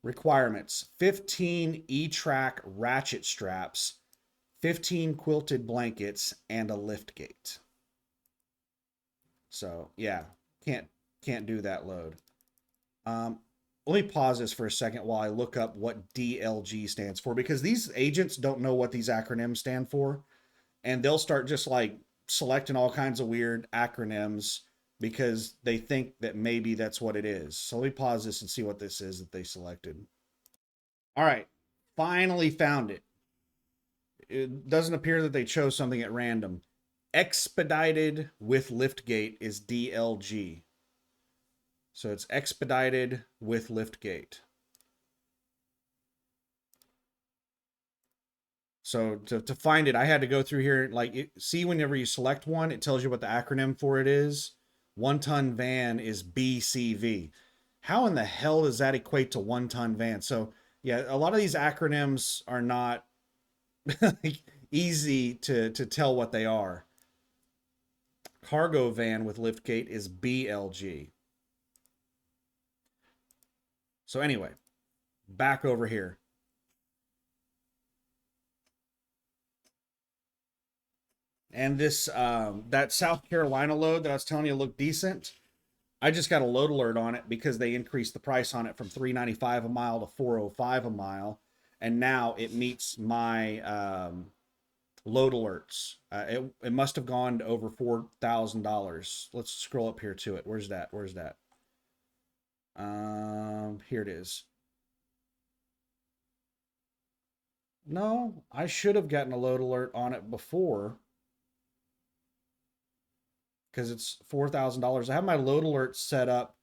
Requirements: 15 E-track ratchet straps, 15 quilted blankets, and a lift gate. So yeah, can't do that load. Let me pause this for a second while I look up what DLG stands for, because these agents don't know what these acronyms stand for, and they'll start just like selecting all kinds of weird acronyms because they think that maybe that's what it is. So let me pause this and see what this is that they selected. All right, finally found it. It doesn't appear that they chose something at random. Expedited with liftgate is DLG. So it's expedited with liftgate. So to find it, I had to go through here. Like, see, whenever you select one, it tells you what the acronym for it is. 1-ton van is BCV. How in the hell does that equate to 1-ton van? So yeah, a lot of these acronyms are not easy to tell what they are. Cargo van with liftgate is BLG. So anyway, back over here. And this that South Carolina load that I was telling you looked decent. I just got a load alert on it because they increased the price on it from $395 a mile to $405 a mile, and now it meets my load alerts. It must have gone to over $4,000. Let's scroll up here to it. Where's that? Where's that? Here it is. No, I should have gotten a load alert on it before. because it's $4,000. I have my load alert set up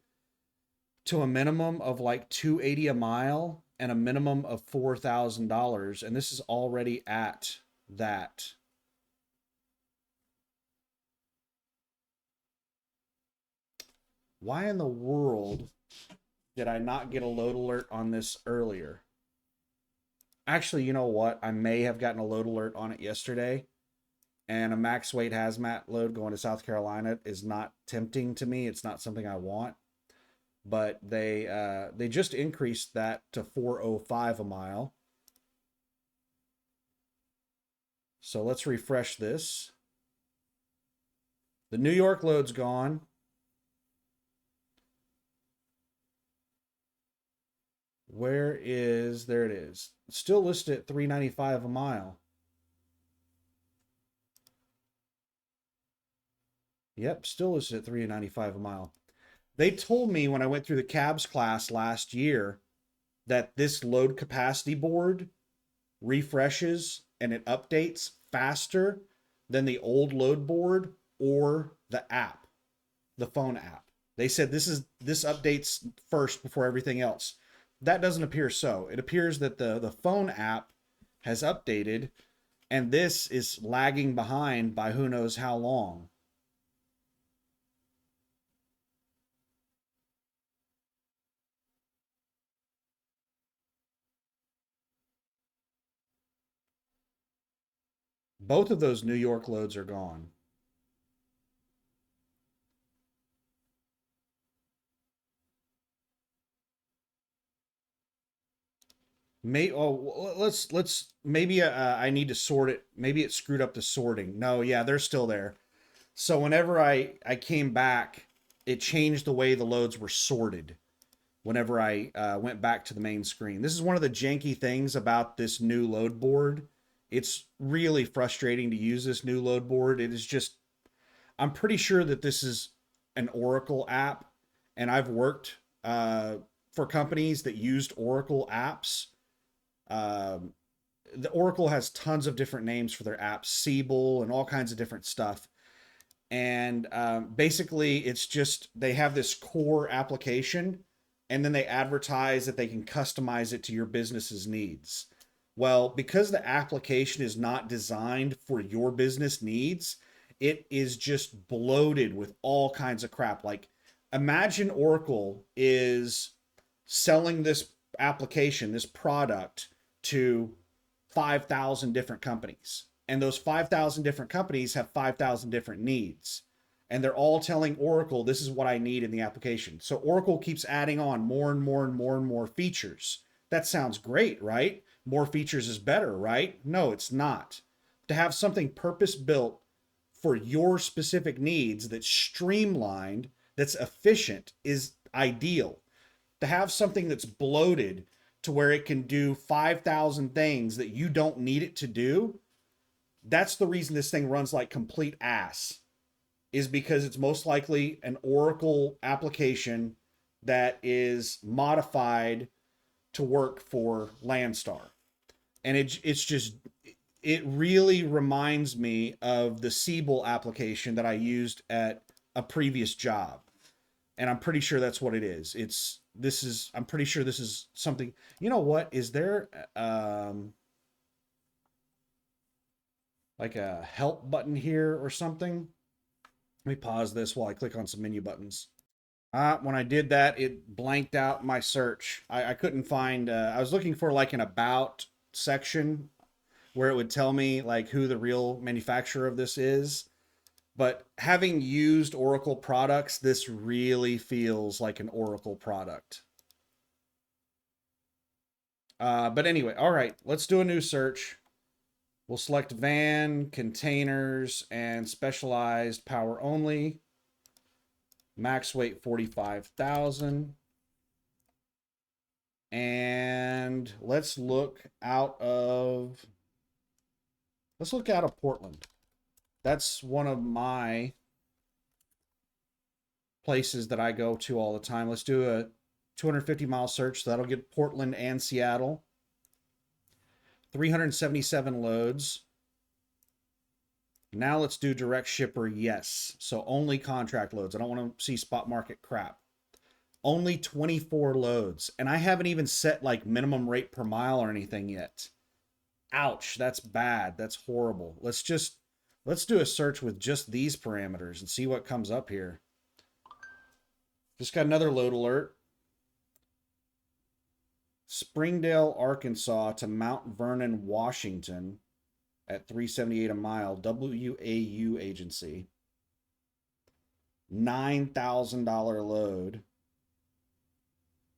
to a minimum of like 280 a mile and a minimum of $4,000, and this is already at that. Why in the world did I not get a load alert on this earlier? Actually, you know what? I may have gotten a load alert on it yesterday, and a max weight hazmat load going to South Carolina is not tempting to me. It's not something I want. But they just increased that to 405 a mile. So let's refresh this. The New York load's gone. There it is. Still listed at 395 a mile. Yep, still listed at 395 a mile. They told me when I went through the cabs class last year that this load capacity board refreshes and it updates faster than the old load board or the app, the phone app. They said this updates first before everything else. That doesn't appear so. It appears that the phone app has updated and this is lagging behind by who knows how long. Both of those New York loads are gone. Let's maybe I need to sort it. Maybe it screwed up the sorting. No, yeah, they're still there. So whenever I came back, it changed the way the loads were sorted. Whenever I went back to the main screen, this is one of the janky things about this new load board. It's really frustrating to use this new load board. It is just, I'm pretty sure that this is an Oracle app, and I've worked for companies that used Oracle apps. Um, the Oracle has tons of different names for their apps, Siebel and all kinds of different stuff. And basically, it's just they have this core application, and then they advertise that they can customize it to your business's needs. Well, because the application is not designed for your business needs, it is just bloated with all kinds of crap. Like, imagine Oracle is selling this application, this product to 5,000 different companies. And those 5,000 different companies have 5,000 different needs. And they're all telling Oracle, this is what I need in the application. So Oracle keeps adding on more and more and more and more features. That sounds great, right? More features is better, right? No, it's not. To have something purpose built for your specific needs that's streamlined, that's efficient, is ideal. To have something that's bloated to where it can do 5,000 things that you don't need it to do, that's the reason this thing runs like complete ass, is because it's most likely an Oracle application that is modified to work for Landstar. And it's just, it really reminds me of the Siebel application that I used at a previous job. And I'm pretty sure that's what it is. I'm pretty sure this is something, you know what, is there like a help button here or something? Let me pause this while I click on some menu buttons. When I did that, it blanked out my search. I couldn't find, I was looking for like an about section where it would tell me like who the real manufacturer of this is. But having used Oracle products, this really feels like an Oracle product. But anyway, all right, let's do a new search. We'll select van, containers, and specialized power only. Max weight 45,000. And let's look out of Portland. That's one of my places that I go to all the time. Let's do a 250-mile search. So that'll get Portland and Seattle. 377 loads. Now let's do direct shipper, yes. So only contract loads. I don't want to see spot market crap. Only 24 loads. And I haven't even set like minimum rate per mile or anything yet. Ouch, that's bad. That's horrible. Let's do a search with just these parameters and see what comes up here. Just got another load alert. Springdale, Arkansas to Mount Vernon, Washington at $3.78 a mile. WAU agency. $9,000 load.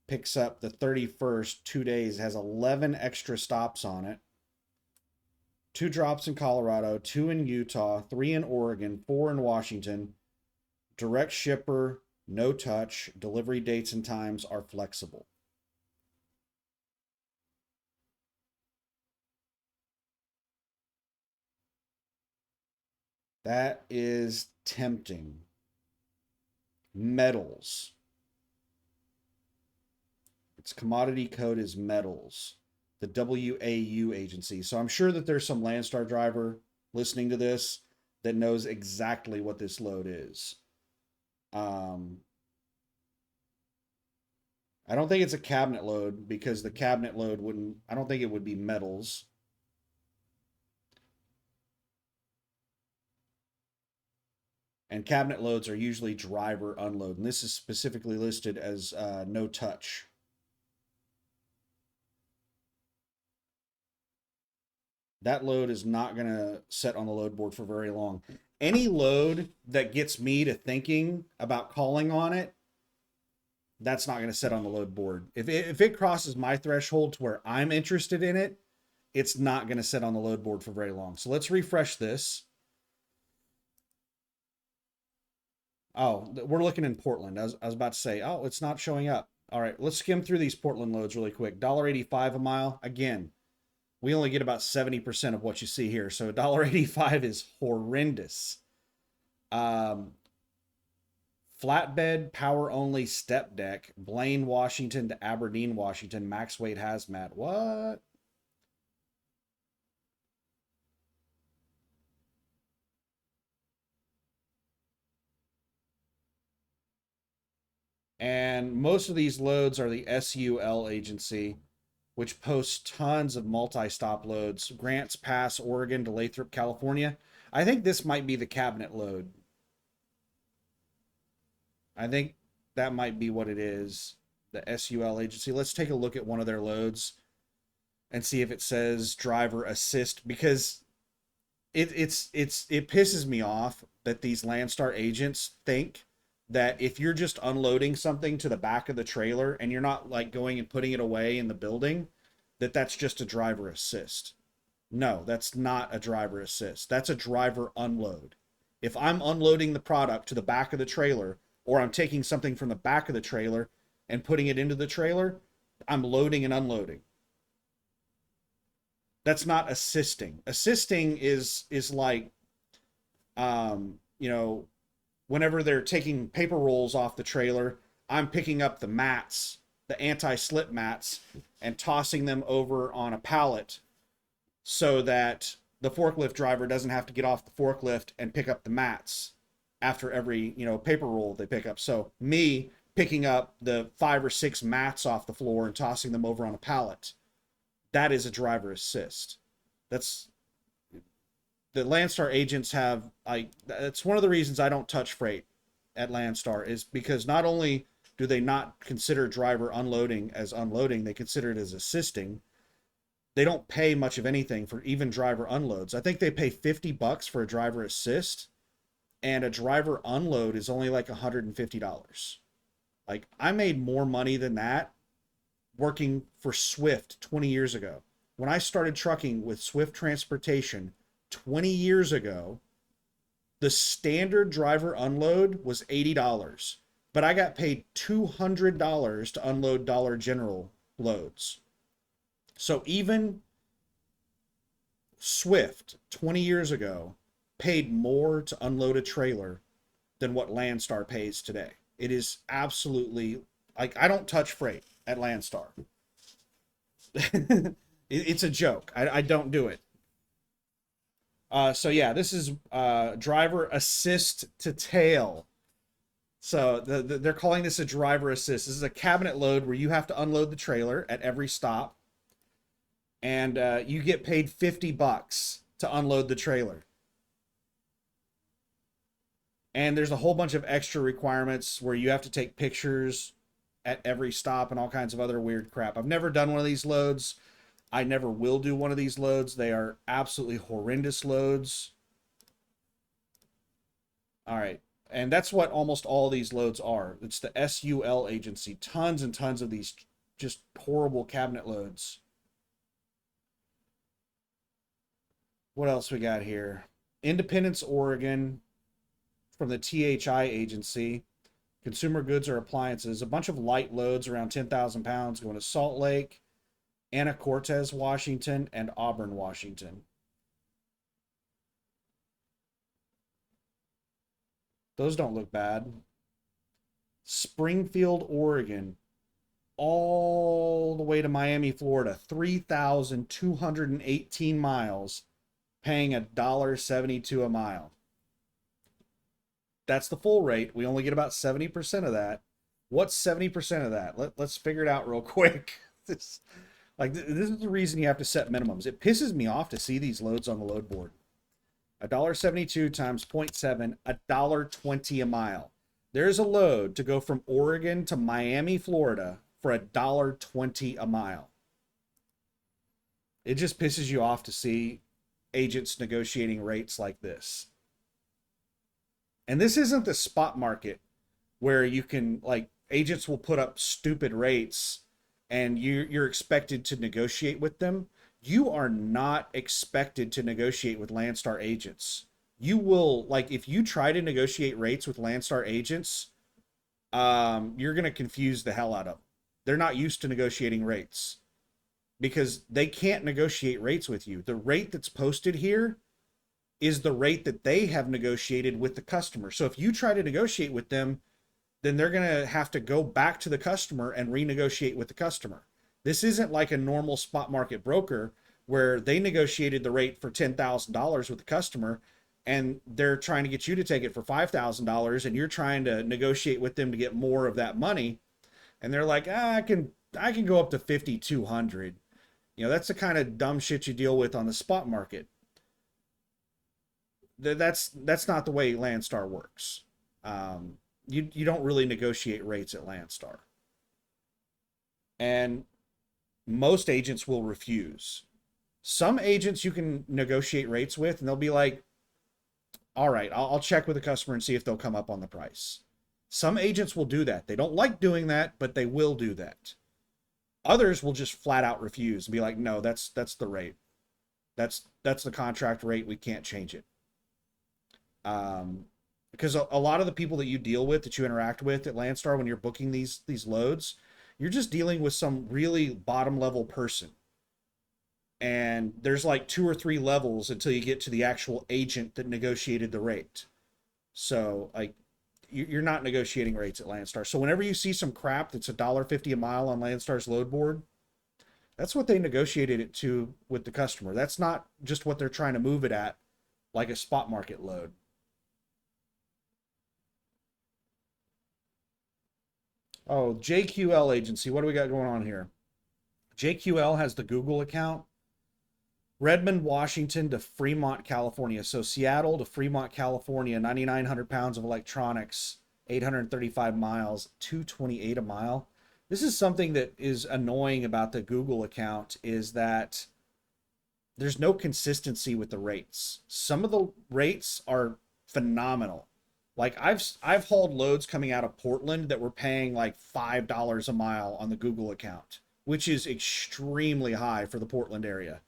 Picks up the 31st, 2 days, has 11 extra stops on it. 2 drops in Colorado, 2 in Utah, 3 in Oregon, 4 in Washington. Direct shipper, no touch. Delivery dates and times are flexible. That is tempting. Metals. Its commodity code is metals. The WAU agency. So I'm sure that there's some Landstar driver listening to this that knows exactly what this load is. I don't think it's a cabinet load because the cabinet load wouldn't, I don't think it would be metals. And cabinet loads are usually driver unload. And this is specifically listed as no touch. That load is not going to set on the load board for very long. Any load that gets me to thinking about calling on it, that's not going to set on the load board. If it crosses my threshold to where I'm interested in it, it's not going to set on the load board for very long. So let's refresh this. Oh, we're looking in Portland. I was about to say, oh, it's not showing up. All right, let's skim through these Portland loads really quick. $1.85 a mile. Again, we only get about 70% of what you see here. So $1.85 is horrendous. Flatbed, power only step deck, Blaine, Washington to Aberdeen, Washington, max weight hazmat. What? And most of these loads are the SUL agency, which posts tons of multi-stop loads. Grants Pass, Oregon to Lathrop, California. I think this might be the cabinet load. I think that might be what it is, the SUL agency. Let's take a look at one of their loads and see if it says driver assist, because it pisses me off that these Landstar agents think that if you're just unloading something to the back of the trailer and you're not like going and putting it away in the building, that's just a driver assist. No, that's not a driver assist. That's a driver unload. If I'm unloading the product to the back of the trailer, or I'm taking something from the back of the trailer and putting it into the trailer, I'm loading and unloading. That's not assisting. Assisting is like, whenever they're taking paper rolls off the trailer, I'm picking up the mats, the anti-slip mats, and tossing them over on a pallet so that the forklift driver doesn't have to get off the forklift and pick up the mats after every, paper roll they pick up. So me picking up the 5 or 6 mats off the floor and tossing them over on a pallet, that is a driver assist. That's the Landstar agents have, that's one of the reasons I don't touch freight at Landstar, is because not only do they not consider driver unloading as unloading, they consider it as assisting. They don't pay much of anything for even driver unloads. I think they pay $50 for a driver assist, and a driver unload is only like $150. Like, I made more money than that working for Swift 20 years ago. When I started trucking with Swift Transportation 20 years ago, the standard driver unload was $80, but I got paid $200 to unload Dollar General loads. So even Swift 20 years ago paid more to unload a trailer than what Landstar pays today. It is absolutely, like, I don't touch freight at Landstar. It's a joke. I don't do it. So yeah, this is driver assist to tail. So they're calling this a driver assist. This is a cabinet load where you have to unload the trailer at every stop, and you get paid $50 to unload the trailer. And there's a whole bunch of extra requirements where you have to take pictures at every stop and all kinds of other weird crap. I've never done one of these loads. I never will do one of these loads. They are absolutely horrendous loads. All right. And that's what almost all these loads are. It's the SUL agency. Tons and tons of these just horrible cabinet loads. What else we got here? Independence, Oregon, from the THI agency. Consumer goods or appliances. A bunch of light loads around 10,000 pounds going to Salt Lake, Anacortes, Washington, and Auburn, Washington. Those don't look bad. Springfield, Oregon, all the way to Miami, Florida, 3,218 miles, paying $1.72 a mile. That's the full rate. We only get about 70% of that. What's 70% of that? Let's figure it out real quick. This is the reason you have to set minimums. It pisses me off to see these loads on the load board. $1.72 times 0.7, $1.20 a mile. There's a load to go from Oregon to Miami, Florida for $1.20 a mile. It just pisses you off to see agents negotiating rates like this. And this isn't the spot market where you can, like, agents will put up stupid rates and you're expected to negotiate with them. You are not expected to negotiate with Landstar agents. You will, like, if you try to negotiate rates with Landstar agents, you're going to confuse the hell out of them. They're not used to negotiating rates because they can't negotiate rates with you. The rate that's posted here is the rate that they have negotiated with the customer. So if you try to negotiate with them, then they're going to have to go back to the customer and renegotiate with the customer. This isn't like a normal spot market broker where they negotiated the rate for $10,000 with the customer and they're trying to get you to take it for $5,000 and you're trying to negotiate with them to get more of that money. And they're like, I can go up to 5,200. You know, that's the kind of dumb shit you deal with on the spot market. That's not the way Landstar works. You don't really negotiate rates at Landstar. And most agents will refuse. Some agents you can negotiate rates with and they'll be like, all right, I'll check with the customer and see if they'll come up on the price. Some agents will do that. They don't like doing that, but they will do that. Others will just flat out refuse and be like, no, that's the rate. That's the contract rate. We can't change it. Because a lot of the people that you deal with, that you interact with at Landstar when you're booking these loads, you're just dealing with some really bottom level person. And there's like 2 or 3 levels until you get to the actual agent that negotiated the rate. So like you're not negotiating rates at Landstar. So whenever you see some crap that's $1.50 a mile on Landstar's load board, that's what they negotiated it to with the customer. That's not just what they're trying to move it at like a spot market load. Oh, JQL agency. What do we got going on here? JQL has the Google account. Redmond, Washington to Fremont, California. So Seattle to Fremont, California, 9,900 pounds of electronics, 835 miles, 228 a mile. This is something that is annoying about the Google account is that there's no consistency with the rates. Some of the rates are phenomenal. Like I've hauled loads coming out of Portland that were paying like $5 a mile on the Google account, which is extremely high for the Portland area.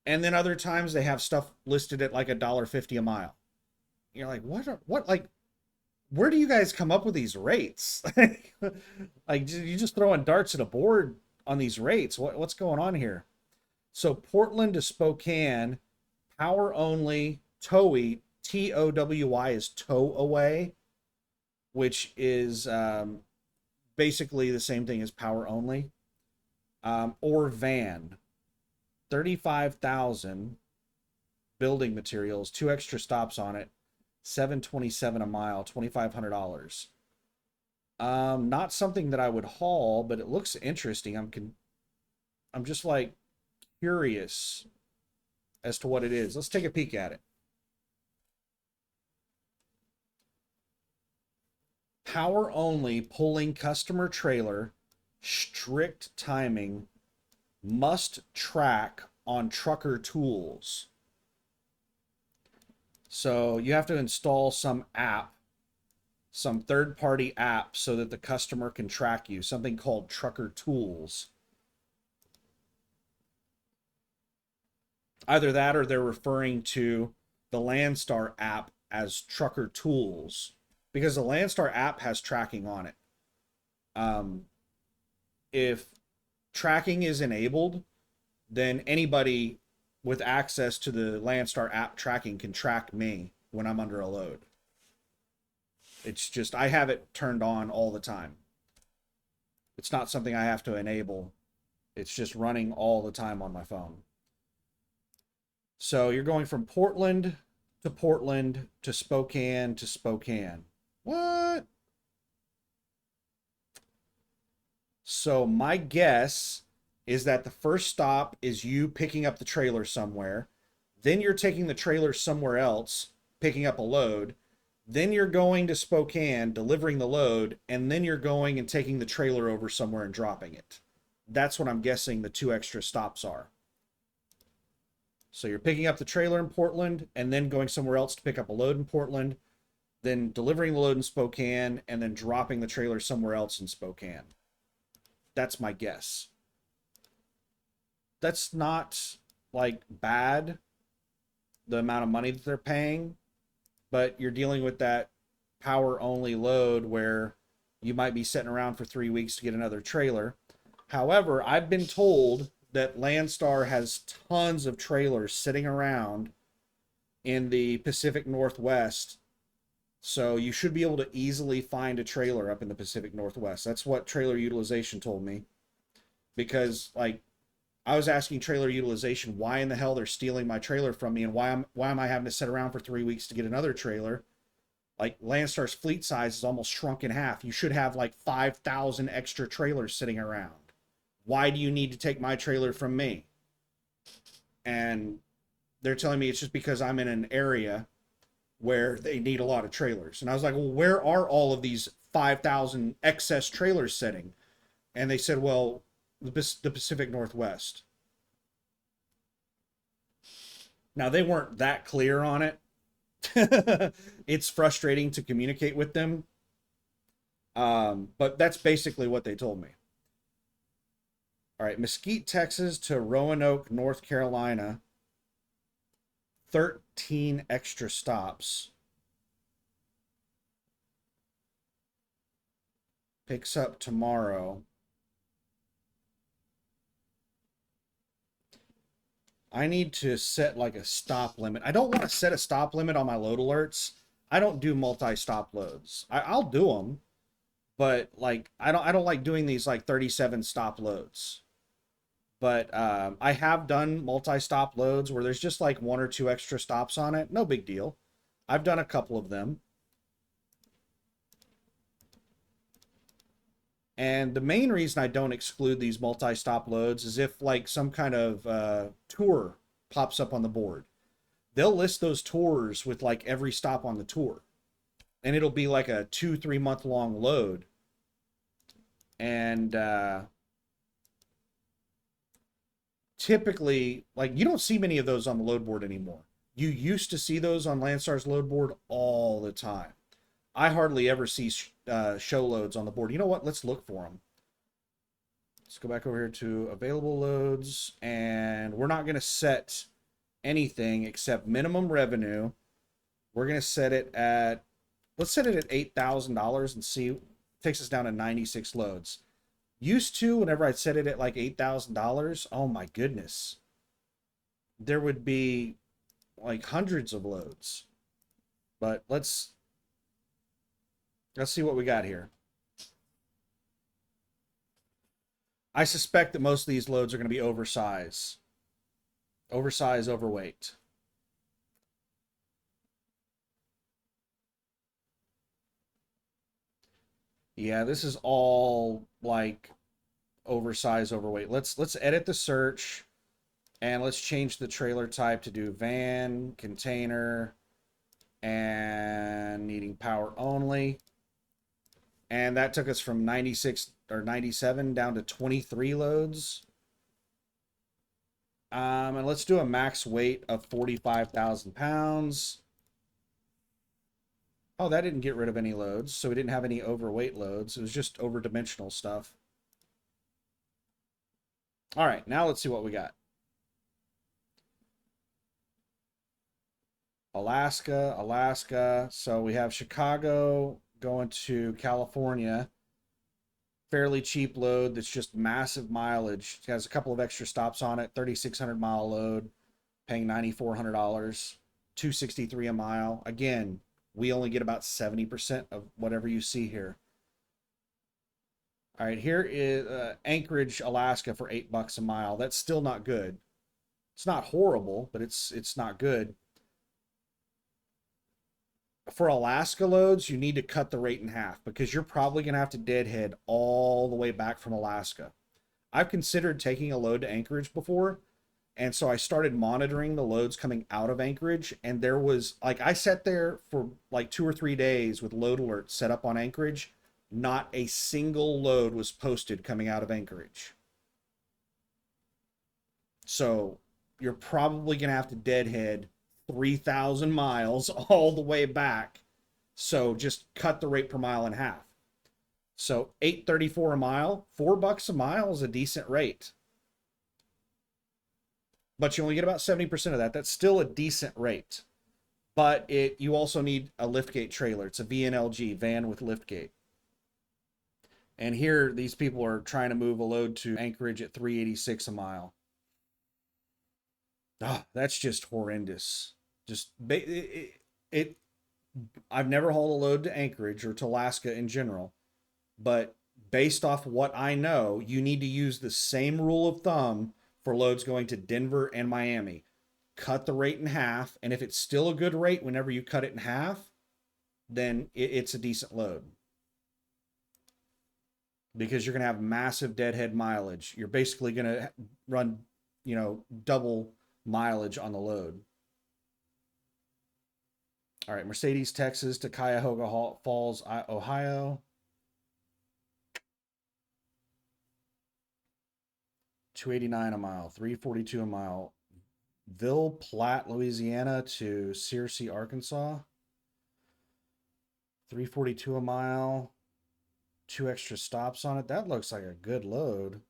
And then other times they have stuff listed at like $1.50 a mile. You're like, what, like, where do you guys come up with these rates? Like, you just throwing darts at a board on these rates. What's going on here? So Portland to Spokane, power only, TOWY, TOWY is tow away, which is basically the same thing as power only, or van. 35,000 building materials, 2 extra stops on it, $7.27 a mile, $2,500. Not something that I would haul, but it looks interesting. I'm just like curious as to what it is. Let's take a peek at it. Power only, pulling customer trailer, strict timing, must track on trucker tools. So you have to install some app, some third-party app, so that the customer can track you, something called trucker tools. Either that or they're referring to the Landstar app as trucker tools, because the Landstar app has tracking on it. If tracking is enabled, then anybody with access to the Landstar app tracking can track me when I'm under a load. It's just, I have it turned on all the time. It's not something I have to enable. It's just running all the time on my phone. So you're going from Portland to Spokane to Spokane. What? So my guess is that the first stop is you picking up the trailer somewhere. Then you're taking the trailer somewhere else, picking up a load. Then you're going to Spokane, delivering the load, and then you're going and taking the trailer over somewhere and dropping it. That's what I'm guessing the 2 extra stops are. So you're picking up the trailer in Portland and then going somewhere else to pick up a load in Portland, then delivering the load in Spokane, and then dropping the trailer somewhere else in Spokane. That's my guess. That's not like bad, the amount of money that they're paying, but you're dealing with that power only load where you might be sitting around for 3 weeks to get another trailer. However, I've been told that Landstar has tons of trailers sitting around in the Pacific Northwest. So you should be able to easily find a trailer up in the Pacific Northwest. That's what trailer utilization told me. Because like I was asking trailer utilization why in the hell they're stealing my trailer from me and why am I having to sit around for 3 weeks to get another trailer? Like Landstar's fleet size is almost shrunk in half. You should have like 5,000 extra trailers sitting around. Why do you need to take my trailer from me? And they're telling me it's just because I'm in an area where they need a lot of trailers. And I was like, well, where are all of these 5,000 excess trailers sitting? And they said, well, the Pacific Northwest. Now, they weren't that clear on it. It's frustrating to communicate with them. But that's basically what they told me. All right, Mesquite, Texas to Roanoke, North Carolina. 13 extra stops. Picks up tomorrow. I need to set like a stop limit. I don't want to set a stop limit on my load alerts. I don't do multi-stop loads. I'll do them, but like I don't like doing these like 37 stop loads. But I have done multi-stop loads where there's just like 1 or 2 extra stops on it. No big deal. I've done a couple of them. And the main reason I don't exclude these multi-stop loads is if like some kind of tour pops up on the board. They'll list those tours with like every stop on the tour. And it'll be like a 2-3 month long load. And typically, like, you don't see many of those on the load board anymore. You used to see those on Landstar's load board all the time. I hardly ever see show loads on the board. You know what? Let's look for them. Let's go back over here to available loads, and we're not going to set anything except minimum revenue. We're going to set it at, let's set it at $8,000 and see, it takes us down to 96 loads. Used to, whenever I'd set it at like $8,000, oh my goodness, there would be like hundreds of loads. But let's see what we got here. I suspect that most of these loads are going to be oversized, overweight. Yeah, this is all like oversized, overweight. Let's edit the search and let's change the trailer type to do van, container, and needing power only. And that took us from 96 or 97 down to 23 loads. And let's do a max weight of 45,000 pounds. Oh, that didn't get rid of any loads, so we didn't have any overweight loads. It was just overdimensional stuff. All right, now let's see what we got. Alaska, Alaska. So we have Chicago going to California. Fairly cheap load that's just massive mileage. It has a couple of extra stops on it. 3,600 mile load, paying $9,400, 263 a mile. Again, we only get about 70% of whatever you see here. All right, here is Anchorage, Alaska for $8 a mile. That's still not good. It's not horrible, but it's not good. For Alaska loads, you need to cut the rate in half because you're probably going to have to deadhead all the way back from Alaska. I've considered taking a load to Anchorage before, and so I started monitoring the loads coming out of Anchorage, and there was, like, I sat there for like 2 or 3 days with load alerts set up on Anchorage. Not a single load was posted coming out of Anchorage. So you're probably going to have to deadhead 3,000 miles all the way back. So just cut the rate per mile in half. So $8.34 a mile, $4 a mile is a decent rate. But you only get about 70% of that. That's still a decent rate. But you also need a liftgate trailer. It's a VNLG, van with liftgate. And here, these people are trying to move a load to Anchorage at $386 a mile. Oh, that's just horrendous. Just I've never hauled a load to Anchorage or to Alaska in general, but based off what I know, you need to use the same rule of thumb for loads going to Denver and Miami. Cut the rate in half, and if it's still a good rate whenever you cut it in half, then it's a decent load. Because you're going to have massive deadhead mileage. You're basically going to run, double mileage on the load. All right, Mercedes, Texas to Cuyahoga Falls, Ohio. $289 a mile, $342 a mile. Ville Platte, Louisiana to Searcy, Arkansas. $342 a mile. 2 extra stops on it. That looks like a good load.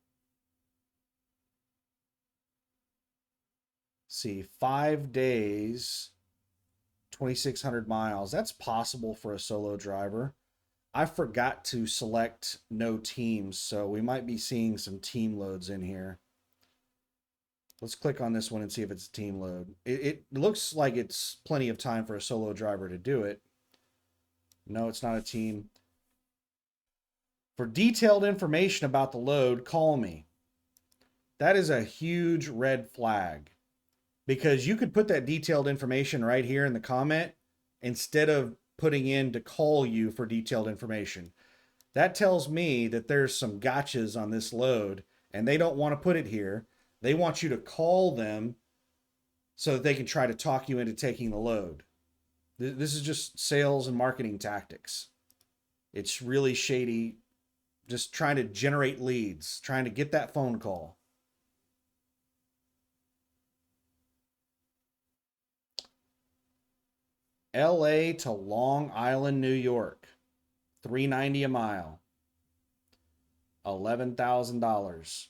See, 5 days, 2,600 miles. That's possible for a solo driver. I forgot to select no teams, so we might be seeing some team loads in here. Let's click on this one and see if it's a team load. It looks like it's plenty of time for a solo driver to do it. No, it's not a team. For detailed information about the load, call me. That is a huge red flag. Because you could put that detailed information right here in the comment instead of putting in to call you for detailed information. That tells me that there's some gotchas on this load and they don't want to put it here. They want you to call them so that they can try to talk you into taking the load. This is just sales and marketing tactics. It's really shady. Just trying to generate leads, trying to get that phone call. LA to Long Island, New York. $390 a mile. $11,000.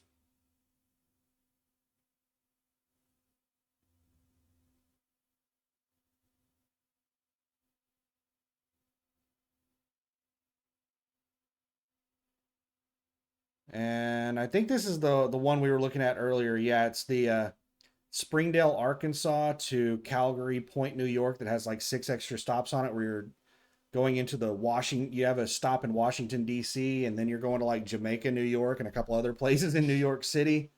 And I think this is the one we were looking at earlier. Yeah, it's the Springdale, Arkansas to Calgary Point, New York that has like 6 extra stops on it where you're going into you have a stop in Washington, D.C., and then you're going to like Jamaica, New York, and a couple other places in New York City.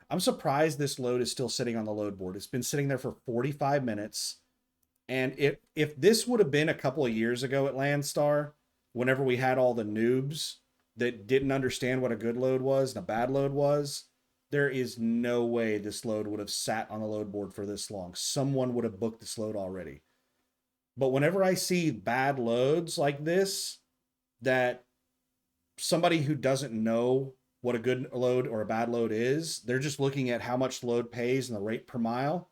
I'm surprised this load is still sitting on the load board. It's been sitting there for 45 minutes. And if this would have been a couple of years ago at Landstar, whenever we had all the noobs that didn't understand what a good load was and a bad load was, there is no way this load would have sat on the load board for this long. Someone would have booked this load already. But whenever I see bad loads like this, that somebody who doesn't know what a good load or a bad load is, they're just looking at how much the load pays and the rate per mile.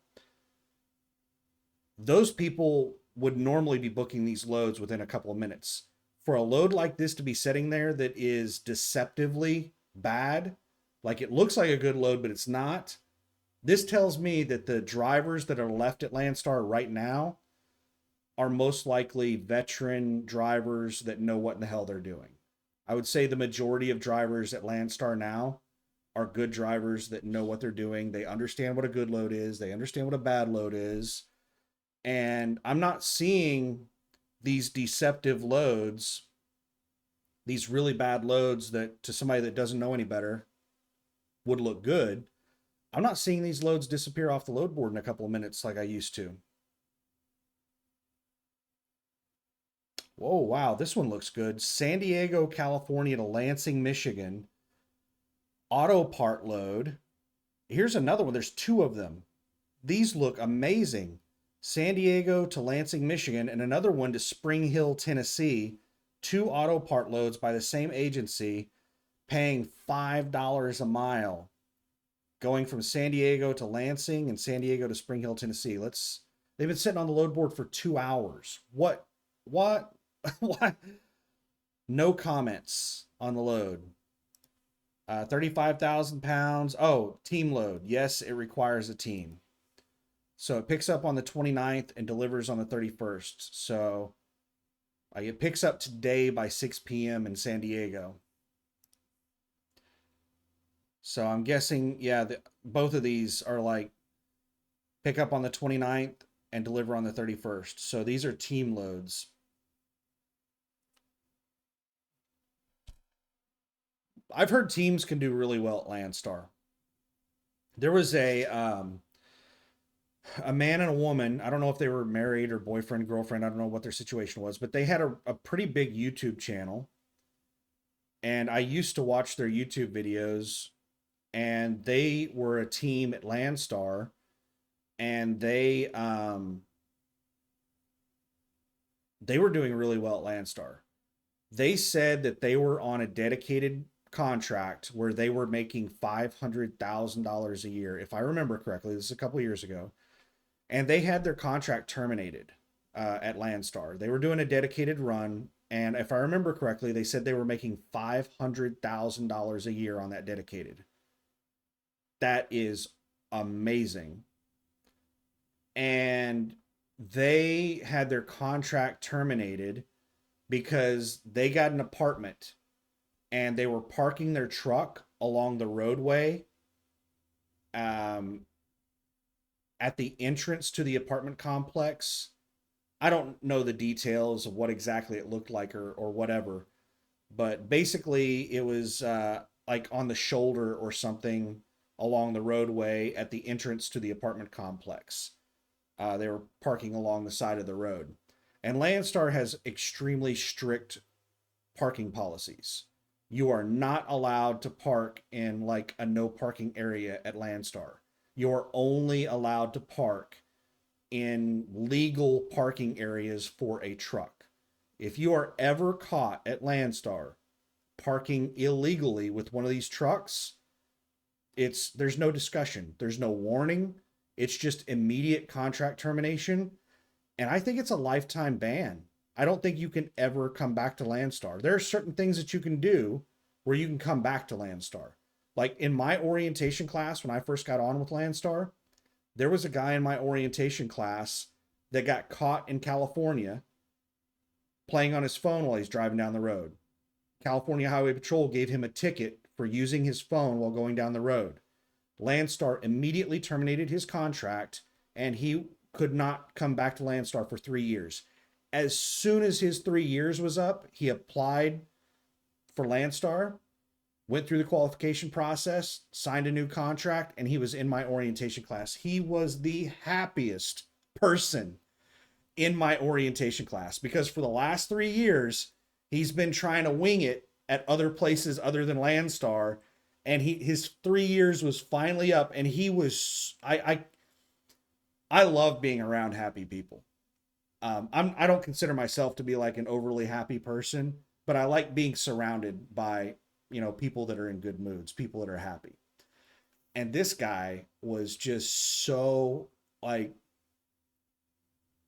Those people would normally be booking these loads within a couple of minutes. For a load like this to be sitting there that is deceptively bad, like it looks like a good load, but it's not, this tells me that the drivers that are left at Landstar right now are most likely veteran drivers that know what in the hell they're doing. I would say the majority of drivers at Landstar now are good drivers that know what they're doing. They understand what a good load is. They understand what a bad load is. And I'm not seeing these deceptive loads, these really bad loads that to somebody that doesn't know any better would look good. I'm not seeing these loads disappear off the load board in a couple of minutes like I used to. Whoa, wow, this one looks good. San Diego, California to Lansing, Michigan. Auto part load. Here's another one. There's two of them. These look amazing. San Diego to Lansing, Michigan, and another one to Spring Hill, Tennessee. Two auto part loads by the same agency, paying $5 a mile, going from San Diego to Lansing and San Diego to Spring Hill, Tennessee. They've been sitting on the load board for 2 hours. What? What? No comments on the load. 35,000 pounds. Oh, team load. Yes, it requires a team. So it picks up on the 29th and delivers on the 31st. So it picks up today by 6 p.m. in San Diego. So I'm guessing, yeah, both of these are like pick up on the 29th and deliver on the 31st. So these are team loads. I've heard teams can do really well at Landstar. There was a man and a woman. I don't know if they were married or boyfriend, girlfriend. I don't know what their situation was, but they had a pretty big YouTube channel. And I used to watch their YouTube videos, and they were a team at Landstar, and they were doing really well at Landstar. They said that they were on a dedicated contract where they were making $500,000 a year, if I remember correctly. This is a couple years ago, and they had their contract terminated at Landstar. They were doing a dedicated run, and if I remember correctly, they said they were making $500,000 a year on that dedicated. That is amazing. And they had their contract terminated because they got an apartment and they were parking their truck along the roadway at the entrance to the apartment complex. I don't know the details of what exactly it looked like or whatever, but basically it was like on the shoulder or something along the roadway at the entrance to the apartment complex. They were parking along the side of the road. And Landstar has extremely strict parking policies. You are not allowed to park in like a no parking area at Landstar. You're only allowed to park in legal parking areas for a truck. If you are ever caught at Landstar parking illegally with one of these trucks, there's no discussion. There's no warning. It's just immediate contract termination. And I think it's a lifetime ban. I don't think you can ever come back to Landstar. There are certain things that you can do where you can come back to Landstar. Like in my orientation class, when I first got on with Landstar, there was a guy in my orientation class that got caught in California playing on his phone while he's driving down the road. California Highway Patrol gave him a ticket for using his phone while going down the road. Landstar immediately terminated his contract, and he could not come back to Landstar for 3 years. As soon as his 3 years was up, he applied for Landstar, went through the qualification process, signed a new contract, and he was in my orientation class. He was the happiest person in my orientation class because for the last 3 years, He's been trying to wing it at other places other than Landstar, and his 3 years was finally up, and he was I love being around happy people. I don't consider myself to be like an overly happy person, but I like being surrounded by people that are in good moods, people that are happy. And this guy was just so like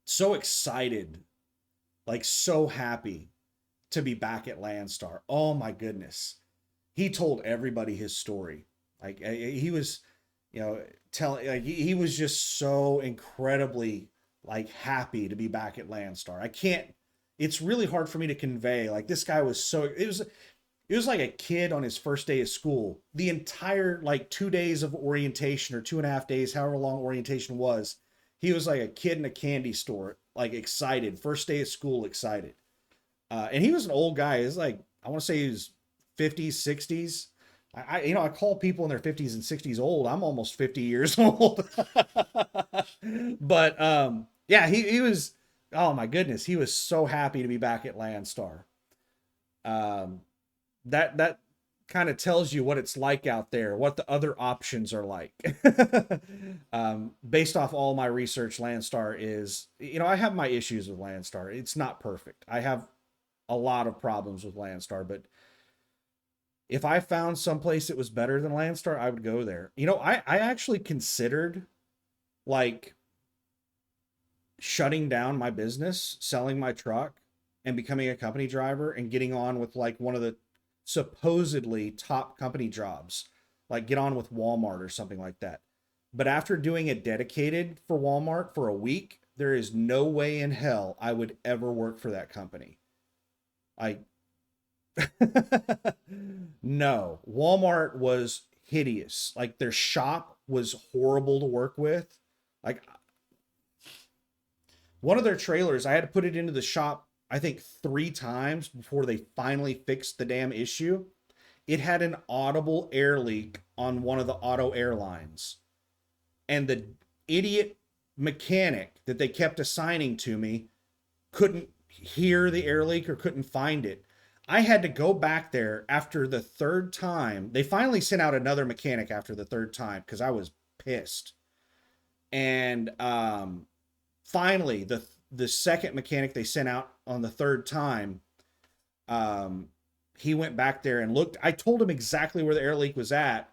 so excited, like so happy to be back at Landstar. Oh my goodness. He told everybody his story. Like he was, telling like he was just so incredibly like happy to be back at Landstar. I can't it's really hard for me to convey. Like this guy was so it was like a kid on his first day of school. The entire like 2 days of orientation or 2.5 days, however long orientation was, he was like a kid in a candy store, like excited. First day of school, excited. And he was an old guy. He's like, I want to say he was 50s, 60s. I call people in their 50s and 60s old. I'm almost 50 years old. But yeah, he was, oh my goodness, he was so happy to be back at Landstar. Um, that kind of tells you what it's like out there, what the other options are like. Based off all my research, Landstar is, I have my issues with Landstar. It's not perfect. I have a lot of problems with Landstar, but if I found someplace that was better than Landstar, I would go there. I actually considered like shutting down my business, selling my truck, and becoming a company driver and getting on with like one of the supposedly top company jobs, like get on with Walmart or something like that. But after doing a dedicated for Walmart for a week, there is no way in hell I would ever work for that company. I no, Walmart was hideous. Like their shop was horrible to work with. Like one of their trailers, I had to put it into the shop, I think 3 times before they finally fixed the damn issue. It had an audible air leak on one of the auto airlines. And the idiot mechanic that they kept assigning to me couldn't hear the air leak or couldn't find it. I had to go back there after the third time. They finally sent out another mechanic after the third time because I was pissed. And finally, the second mechanic they sent out on the third time, he went back there and looked. I told him exactly where the air leak was at,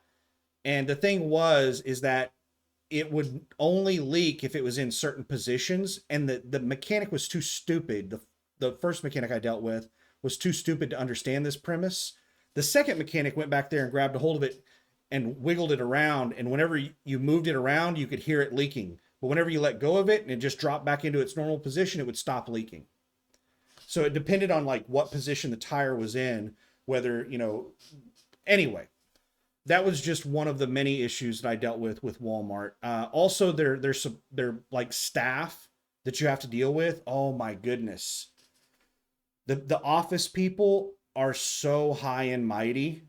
and the thing is that it would only leak if it was in certain positions, and the mechanic was too stupid. The first mechanic I dealt with was too stupid to understand this premise. The second mechanic went back there and grabbed a hold of it and wiggled it around, and whenever you moved it around, you could hear it leaking. But whenever you let go of it and it just dropped back into its normal position, it would stop leaking. So it depended on like what position the tire was in, whether, anyway, that was just one of the many issues that I dealt with Walmart. Also their like staff that you have to deal with. Oh my goodness. The office people are so high and mighty.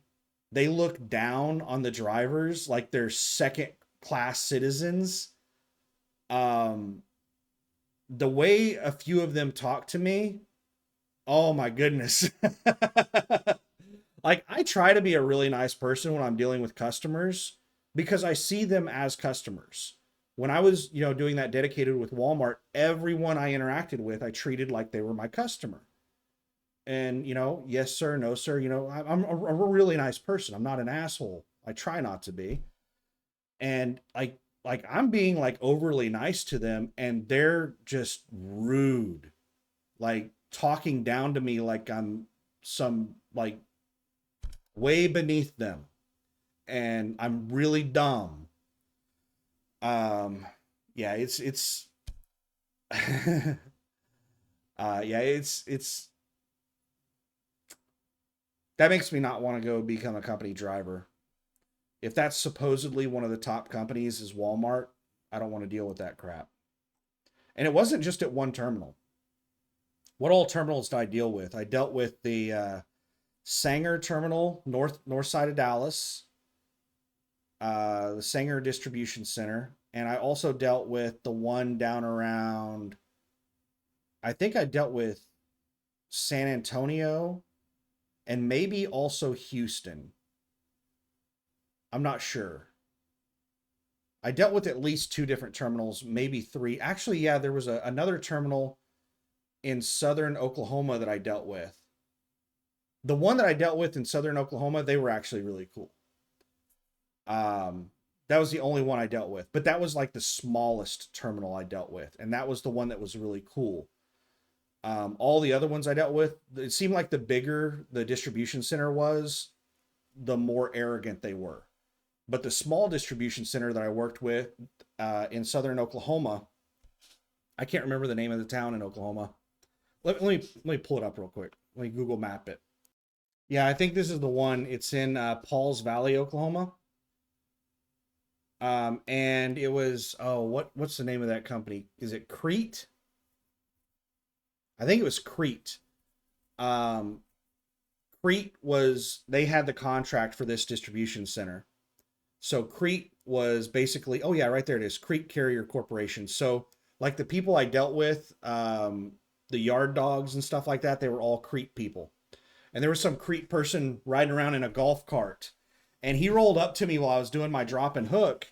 They look down on the drivers like they're second class citizens. The way a few of them talk to me, oh my goodness. Like I try to be a really nice person when I'm dealing with customers because I see them as customers. When I was, doing that dedicated with Walmart, everyone I interacted with, I treated like they were my customer. And, yes, sir, no, sir. I'm a really nice person. I'm not an asshole. I try not to be. And like I'm being like overly nice to them and they're just rude, like talking down to me like I'm some like way beneath them and I'm really dumb. Yeah, it's yeah, it's that makes me not want to go become a company driver. If that's supposedly one of the top companies is Walmart, I don't want to deal with that crap. And it wasn't just at one terminal. What all terminals did I deal with? I dealt with the Sanger terminal, north side of Dallas, the Sanger Distribution Center, and I also dealt with the one down around. I think I dealt with San Antonio, and maybe also Houston. I'm not sure. I dealt with at least two different terminals, maybe three. Actually, yeah, there was another terminal in southern Oklahoma that I dealt with. The one that I dealt with in southern Oklahoma, they were actually really cool. That was the only one I dealt with, but that was like the smallest terminal I dealt with, and that was the one that was really cool. All the other ones I dealt with, it seemed like the bigger the distribution center was, the more arrogant they were. But the small distribution center that I worked with in southern Oklahoma, I can't remember the name of the town in Oklahoma. Let me pull it up real quick. Let me Google map it. Yeah, I think this is the one. It's in Pauls Valley, Oklahoma. And it was, oh, what's the name of that company? Is it Crete? I think it was Crete. Um, Crete was, they had the contract for this distribution center. So Crete was basically, oh yeah, right there it is, Crete Carrier Corporation. So like the people I dealt with, the yard dogs and stuff like that, they were all Crete people. And there was some Crete person riding around in a golf cart, and he rolled up to me while I was doing my drop and hook,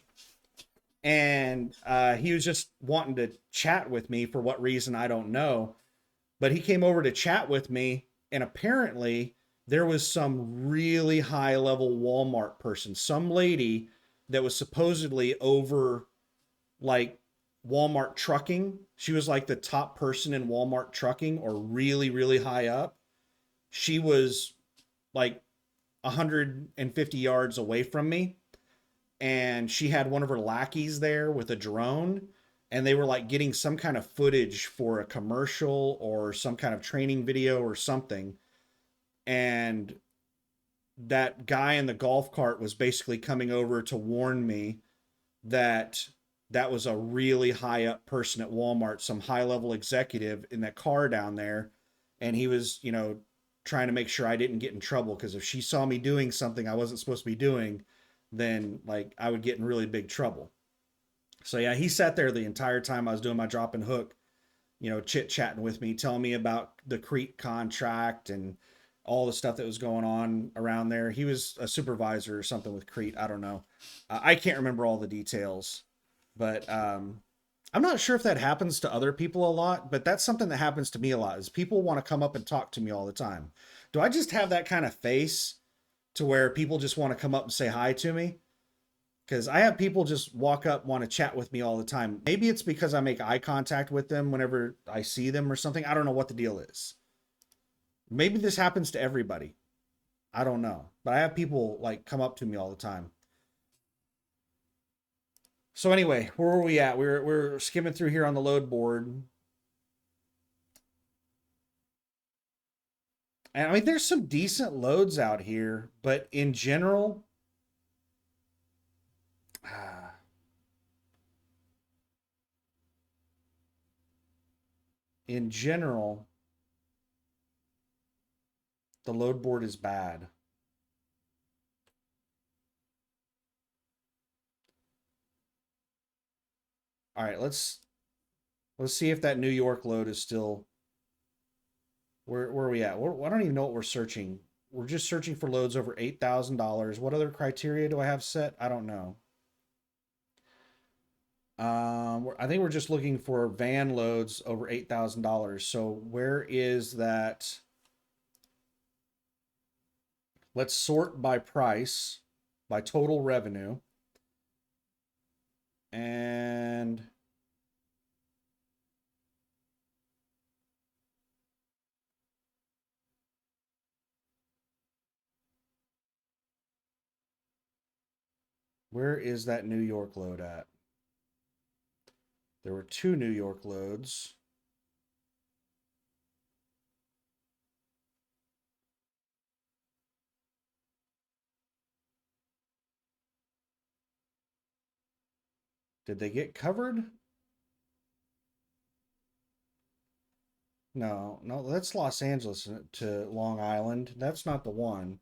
and he was just wanting to chat with me for what reason I don't know, but he came over to chat with me, and apparently there was some really high level Walmart person, some lady that was supposedly over like Walmart trucking. She was like the top person in Walmart trucking, or really really high up. She was like 150 yards away from me, and she had one of her lackeys there with a drone, and they were like getting some kind of footage for a commercial or some kind of training video or something. And that guy in the golf cart was basically coming over to warn me that that was a really high up person at Walmart, some high level executive in that car down there. And he was, trying to make sure I didn't get in trouble, because if she saw me doing something I wasn't supposed to be doing, then like I would get in really big trouble. So yeah, he sat there the entire time I was doing my drop and hook, chit chatting with me, telling me about the Crete contract and all the stuff that was going on around there. He was a supervisor or something with Crete. I don't know. I can't remember all the details, but I'm not sure if that happens to other people a lot, but that's something that happens to me a lot, is people want to come up and talk to me all the time. Do I just have that kind of face to where people just want to come up and say hi to me? Because I have people just walk up, want to chat with me all the time. Maybe it's because I make eye contact with them whenever I see them or something. I don't know what the deal is. Maybe this happens to everybody. I don't know. But I have people like come up to me all the time. So anyway, where were we at? We're skimming through here on the load board. And I mean, there's some decent loads out here, but in general, in general, the load board is bad. All right, let's see if that New York load is still, where are we at? I don't even know what we're searching. We're just searching for loads over $8,000. What other criteria do I have set? I don't know. I think we're just looking for van loads over $8,000. So where is that? Let's sort by price, by total revenue. And where is that New York load at? There were two New York loads. Did they get covered? No, no, that's Los Angeles to Long Island. That's not the one.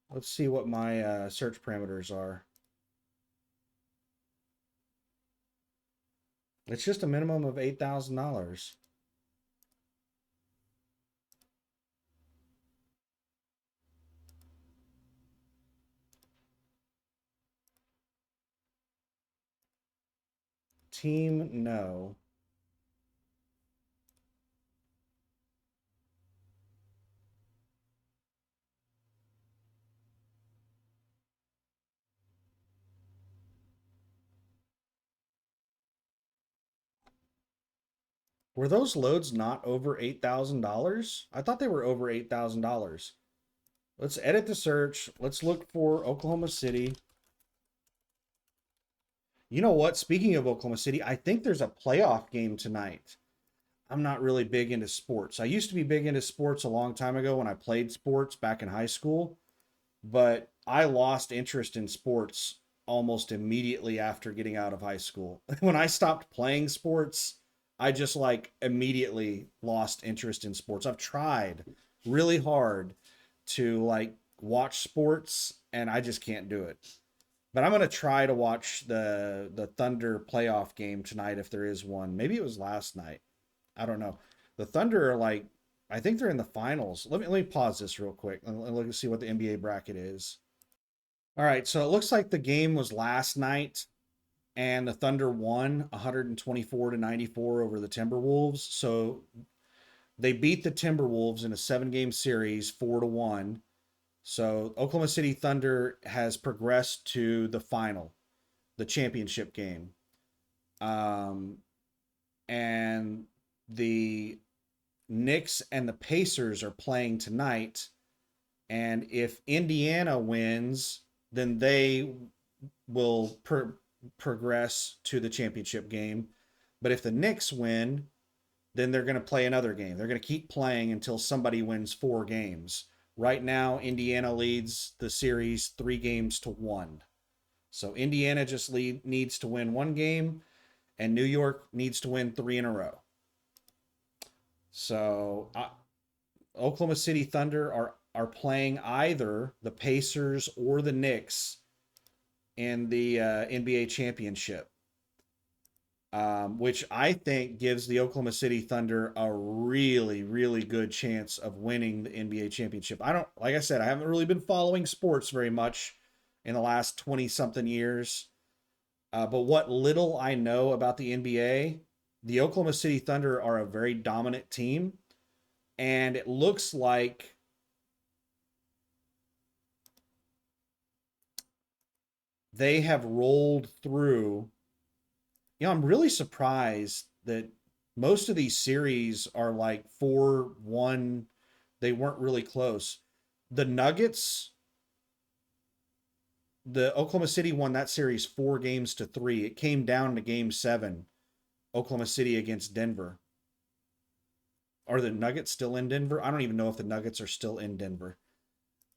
Let's see what my search parameters are. It's just a minimum of $8,000. Team, no. Were those loads not over $8,000? I thought they were over $8,000. Let's edit the search. Let's look for Oklahoma City. You know what? Speaking of Oklahoma City, I think there's a playoff game tonight. I'm not really big into sports. I used to be big into sports a long time ago when I played sports back in high school, but I lost interest in sports almost immediately after getting out of high school. When I stopped playing sports, I just like immediately lost interest in sports. I've tried really hard to like watch sports and I just can't do it. But I'm gonna try to watch the Thunder playoff game tonight if there is one. Maybe it was last night. I don't know. The Thunder are like, I think they're in the finals. Let me pause this real quick and look and see what the NBA bracket is. All right, so it looks like the game was last night, and the Thunder won 124 to 94 over the Timberwolves. So they beat the Timberwolves in a 7-game series, 4-1. So Oklahoma City Thunder has progressed to the final, the championship game. Um, and the Knicks and the Pacers are playing tonight. And if Indiana wins, then they will progress to the championship game. But if the Knicks win, then they're going to play another game. They're going to keep playing until somebody wins 4 games. Right now, Indiana leads the series 3 games to 1. So Indiana just needs to win 1 game, and New York needs to win 3 in a row. So Oklahoma City Thunder are playing either the Pacers or the Knicks in the NBA championship, which I think gives the Oklahoma City Thunder a really, really good chance of winning the NBA championship. I don't, like I said, I haven't really been following sports very much in the last 20 something years. But what little I know about the NBA, the Oklahoma City Thunder are a very dominant team. And it looks like they have rolled through. I'm really surprised that most of these series are like 4-1. They weren't really close. The Nuggets, the Oklahoma City won that series 4 games to 3. It came down to game 7, Oklahoma City against Denver. Are the Nuggets still in Denver? I don't even know if the Nuggets are still in Denver.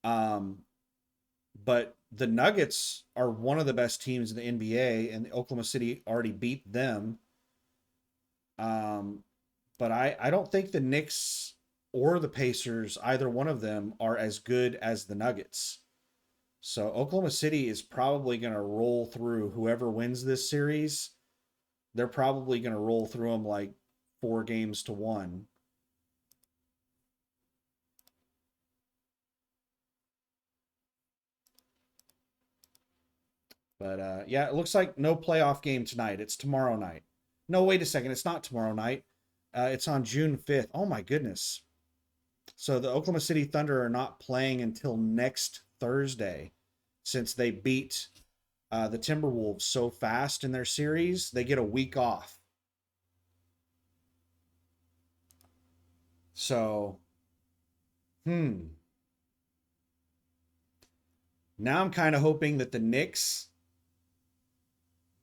Um, but the Nuggets are one of the best teams in the NBA, and Oklahoma City already beat them. Um, but I don't think the Knicks or the Pacers, either one of them, are as good as the Nuggets. So Oklahoma City is probably going to roll through whoever wins this series. They're probably going to roll through them like 4 games to 1. But yeah, it looks like no playoff game tonight. It's tomorrow night. No, wait a second. It's not tomorrow night. It's on June 5th. Oh my goodness. So the Oklahoma City Thunder are not playing until next Thursday since they beat the Timberwolves so fast in their series. They get a week off. So, hmm. Now I'm kind of hoping that the Knicks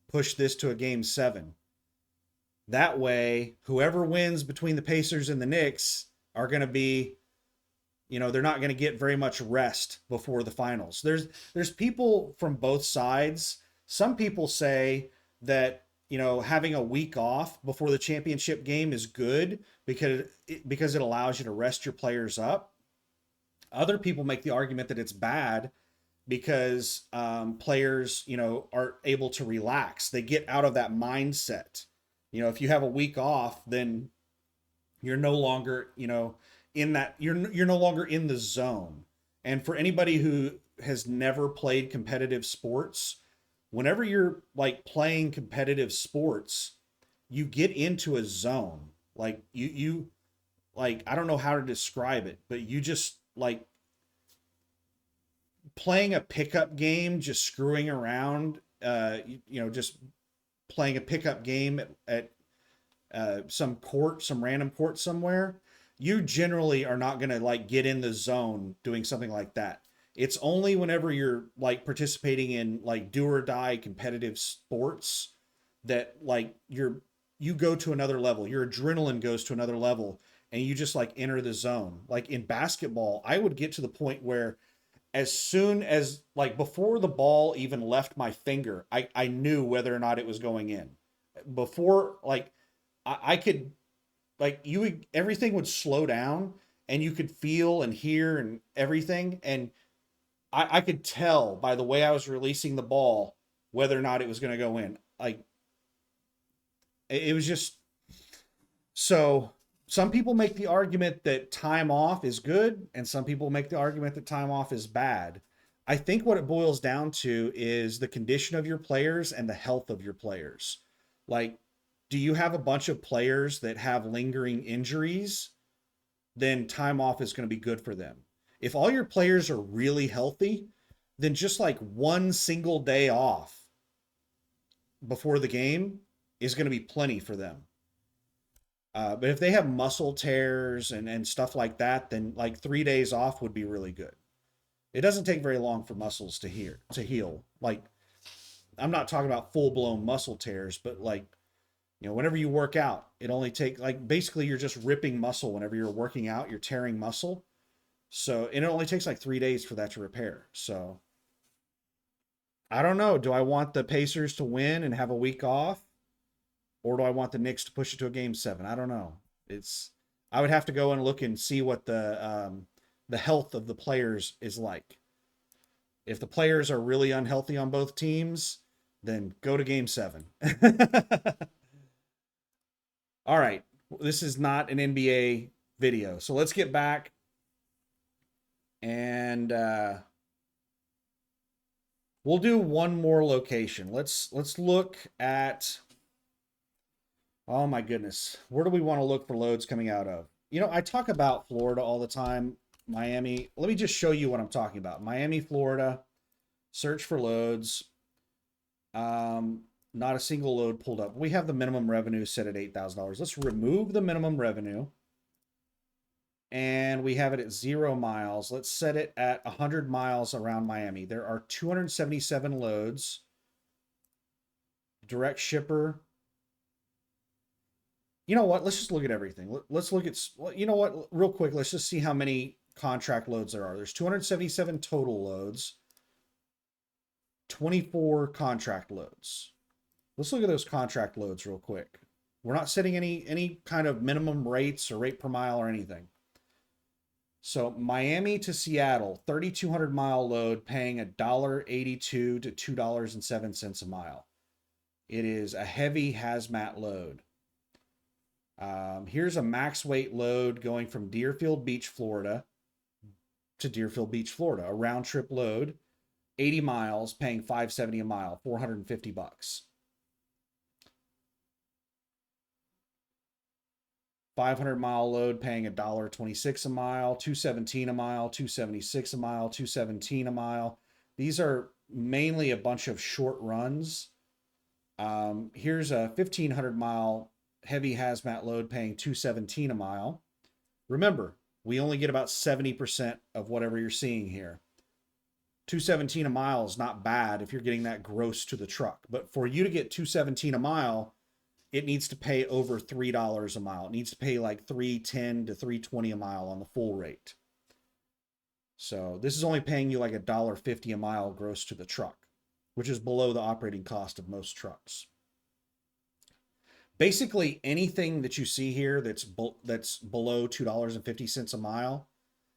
push this to a game 7. That way, whoever wins between the Pacers and the Knicks are going to be, they're not going to get very much rest before the finals. There's people from both sides. Some people say that, having a week off before the championship game is good because it allows you to rest your players up. Other people make the argument that it's bad because players, are able to relax. They get out of that mindset. If you have a week off, then you're no longer, in that you're no longer in the zone. And for anybody who has never played competitive sports, whenever you're like playing competitive sports, you get into a zone. Like you like I don't know how to describe it, but you just like playing a pickup game, just screwing around, just playing a pickup game at some random court somewhere, you generally are not going to like get in the zone doing something like that. It's only whenever you're like participating in like do or die competitive sports that like you go to another level. Your adrenaline goes to another level and you just like enter the zone. Like in basketball, I would get to the point where as soon as like before the ball even left my finger, I knew whether or not it was going in. Before like I could like you would everything would slow down and you could feel and hear and everything. And I could tell by the way I was releasing the ball whether or not it was going to go in. Like it was just so some people make the argument that time off is good, and some people make the argument that time off is bad. I think what it boils down to is the condition of your players and the health of your players. Like, do you have a bunch of players that have lingering injuries? Then time off is going to be good for them. If all your players are really healthy, then just like one single day off before the game is going to be plenty for them. But if they have muscle tears and stuff like that, then like 3 days off would be really good. It doesn't take very long for muscles to heal. Like I'm not talking about full blown muscle tears, but like whenever you work out, it only take like basically you're just ripping muscle whenever you're working out, you're tearing muscle. So and it only takes like 3 days for that to repair. So I don't know. Do I want the Pacers to win and have a week off? Or do I want the Knicks to push it to a game 7? I don't know. I would have to go and look and see what the health of the players is like. If the players are really unhealthy on both teams, then go to game 7. All right. This is not an NBA video. So let's get back and we'll do one more location. Let's look at, oh my goodness, where do we want to look for loads coming out of? I talk about Florida all the time, Miami. Let me just show you what I'm talking about. Miami, Florida, search for loads. Not a single load pulled up. We have the minimum revenue set at $8,000. Let's remove the minimum revenue. And we have it at 0 miles. Let's set it at 100 miles around Miami. There are 277 loads. Direct shipper. You know what? Let's just look at everything. Let's look at, you know what? Real quick, let's just see how many contract loads there are. There's 277 total loads. 24 contract loads. Let's look at those contract loads real quick. We're not setting any kind of minimum rates or rate per mile or anything. So Miami to Seattle, 3,200 mile load paying $1.82 to $2.07 a mile. It is a heavy hazmat load. Here's a max weight load going from Deerfield Beach, Florida to Deerfield Beach, Florida. A round trip load, 80 miles, paying $570 a mile, $450. 500-mile load paying $1.26 a mile, $217 a mile, $276 a mile, $217 a mile. These are mainly a bunch of short runs. Here's a 1,500-mile heavy hazmat load paying $217 a mile. Remember, we only get about 70% of whatever you're seeing here. $217 a mile is not bad if you're getting that gross to the truck. But for you to get $217 a mile, it needs to pay over $3 a mile. It needs to pay like $3.10 to $3.20 a mile on the full rate. So this is only paying you like $1.50 a mile gross to the truck, which is below the operating cost of most trucks. Basically, anything that you see here that's below $2.50 a mile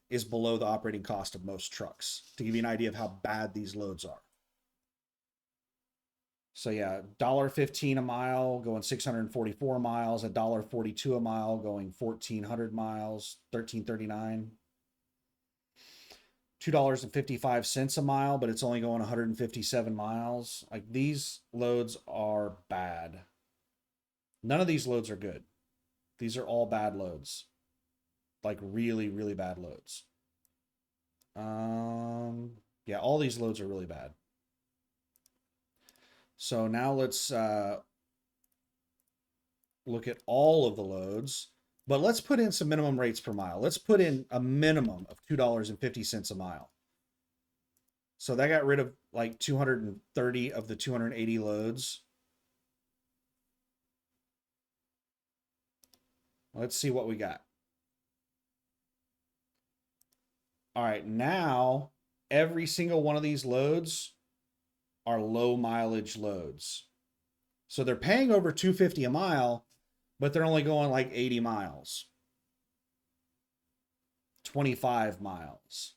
is below the operating cost of most trucks, to give you an idea of how bad these loads are. So yeah, $1.15 a mile going 644 miles, $1.42 a mile going 1,400 miles, 1339. $2.55 a mile, but it's only going 157 miles. Like these loads are bad. None of these loads are good. These are all bad loads. Like really, really bad loads. Yeah, all these loads are really bad. So now let's look at all of the loads, but let's put in some minimum rates per mile. Let's put in a minimum of $2.50 a mile. So that got rid of like 230 of the 280 loads. Let's see what we got. All right, now every single one of these loads are low mileage loads. So they're paying over 250 a mile, but they're only going like 80 miles. 25 miles.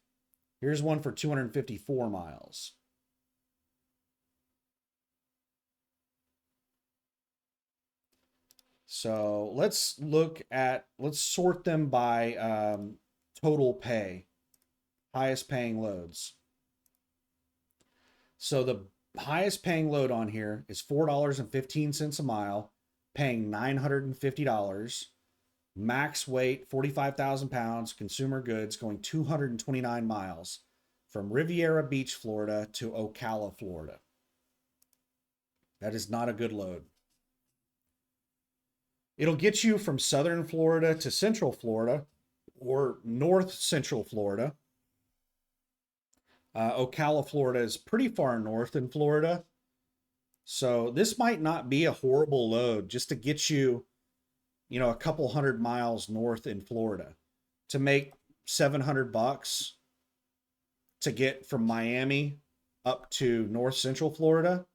Here's one for 254 miles. So let's sort them by total pay, highest paying loads. So the highest paying load on here is $4.15 a mile, paying $950. Max weight, 45,000 pounds, consumer goods, going 229 miles from Riviera Beach, Florida to Ocala, Florida. That is not a good load. It'll get you from southern Florida to central Florida or north central Florida. Ocala, Florida is pretty far north in Florida. So this might not be a horrible load just to get you, a couple hundred miles north in Florida to make $700 to get from Miami up to north central Florida.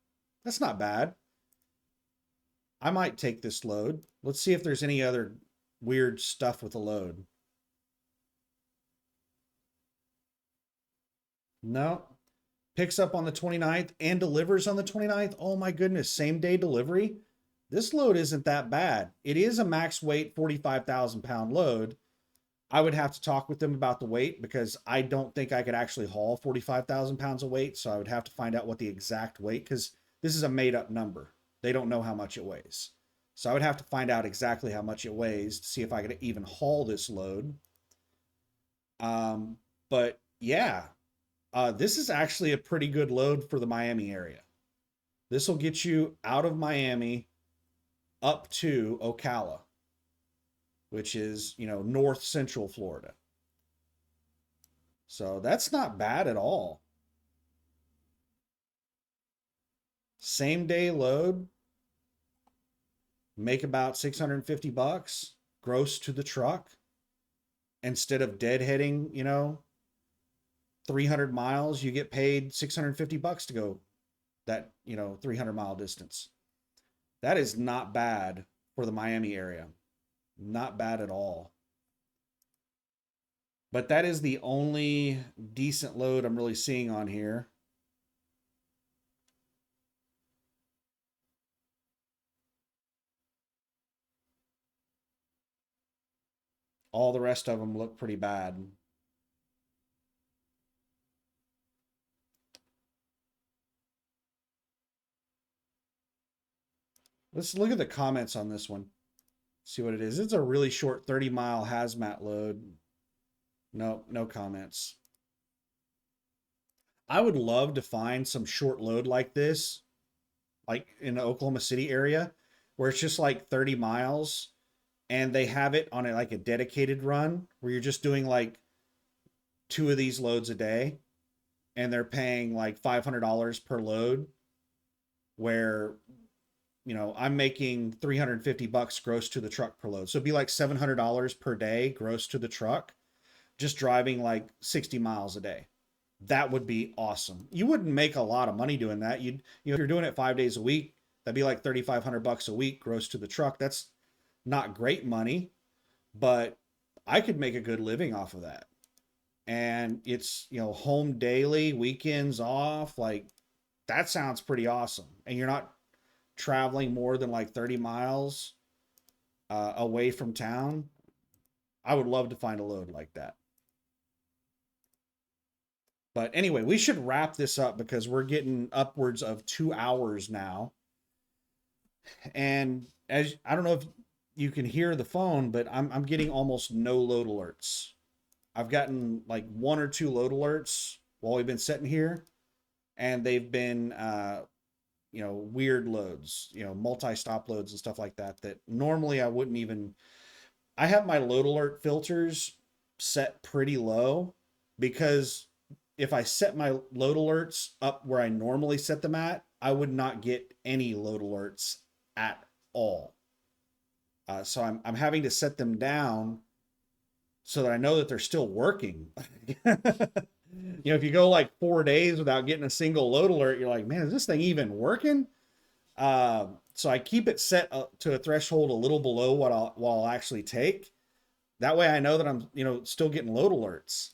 That's not bad. I might take this load. Let's see if there's any other weird stuff with the load. No. Picks up on the 29th and delivers on the 29th. Oh my goodness, same day delivery. This load isn't that bad. It is a max weight 45,000 pound load. I would have to talk with them about the weight because I don't think I could actually haul 45,000 pounds of weight. So I would have to find out what the exact weight, because this is a made up number. They don't know how much it weighs. So I would have to find out exactly how much it weighs to see if I could even haul this load. But yeah, this is actually a pretty good load for the Miami area. This will get you out of Miami up to Ocala, which is, north central Florida. So that's not bad at all. Same day load, make about $650 gross to the truck instead of deadheading, 300 miles, you get paid $650 to go that, 300-mile distance. That is not bad for the Miami area. Not bad at all. But that is the only decent load I'm really seeing on here. All the rest of them look pretty bad. Let's look at the comments on this one. See what it is. It's a really short 30-mile hazmat load. No, no comments. I would love to find some short load like this, like in the Oklahoma City area, where it's just like 30 miles and they have it on like a dedicated run where you're just doing like 2 of these loads a day and they're paying like $500 per load, where I'm making $350 gross to the truck per load. So it'd be like $700 per day gross to the truck, just driving like 60 miles a day. That would be awesome. You wouldn't make a lot of money doing that. If you're doing it 5 days a week, that'd be like $3,500 a week gross to the truck. That's not great money, but I could make a good living off of that. And it's, home daily, weekends off. Like that sounds pretty awesome. And you're not traveling more than like 30 miles away from town, I would love to find a load like that. But anyway, we should wrap this up because we're getting upwards of 2 hours now. And as I don't know if you can hear the phone, but I'm getting almost no load alerts. I've gotten like one or two load alerts while we've been sitting here, and they've been weird loads, multi-stop loads and stuff like that that normally I wouldn't even. I have my load alert filters set pretty low because if I set my load alerts up where I normally set them at, I would not get any load alerts at all. So I'm having to set them down so that I know that they're still working. If you go like 4 days without getting a single load alert, you're like, man, is this thing even working? So I keep it set up to a threshold a little below what I'll actually take. That way I know that I'm, still getting load alerts.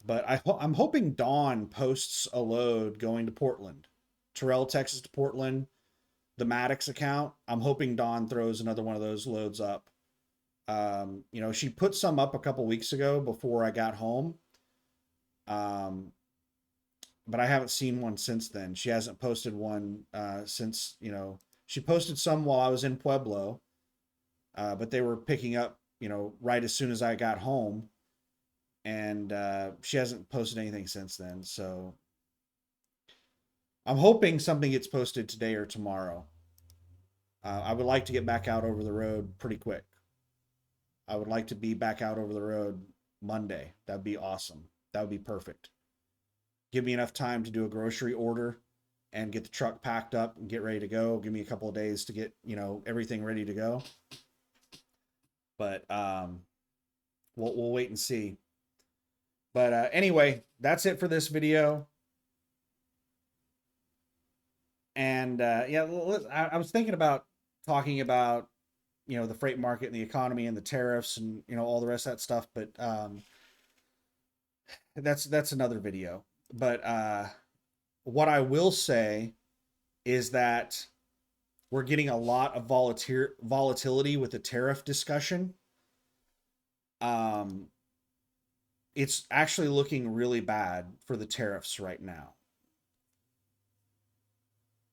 But I'm hoping Dawn posts a load going to Portland, Terrell, Texas to Portland, the Maddox account. I'm hoping Dawn throws another one of those loads up. She put some up a couple weeks ago before I got home. But I haven't seen one since then. She hasn't posted one since, she posted some while I was in Pueblo, but they were picking up, right as soon as I got home. And she hasn't posted anything since then. So I'm hoping something gets posted today or tomorrow. I would like to get back out over the road pretty quick. I would like to be back out over the road Monday. That'd be awesome. That would be perfect. Give me enough time to do a grocery order and get the truck packed up and get ready to go. Give me a couple of days to get, everything ready to go. But we'll wait and see. But anyway, that's it for this video. And I was thinking about talking about, the freight market and the economy and the tariffs and, all the rest of that stuff. But that's another video. But what I will say is that we're getting a lot of volatility with the tariff discussion. It's actually looking really bad for the tariffs right now.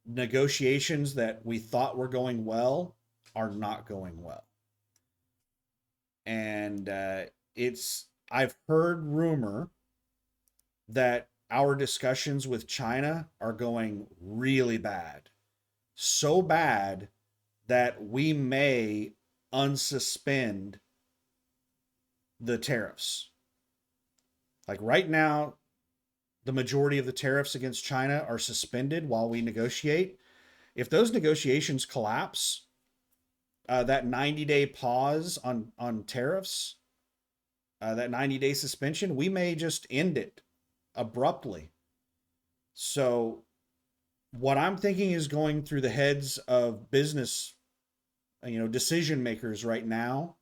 Negotiations that we thought were going well are not going well. And I've heard rumor that our discussions with China are going really bad. So bad that we may unsuspend the tariffs. Like right now, the majority of the tariffs against China are suspended while we negotiate. If those negotiations collapse, that 90-day pause on tariffs, that 90-day suspension, we may just end it abruptly. So what I'm thinking is going through the heads of business, decision makers right now.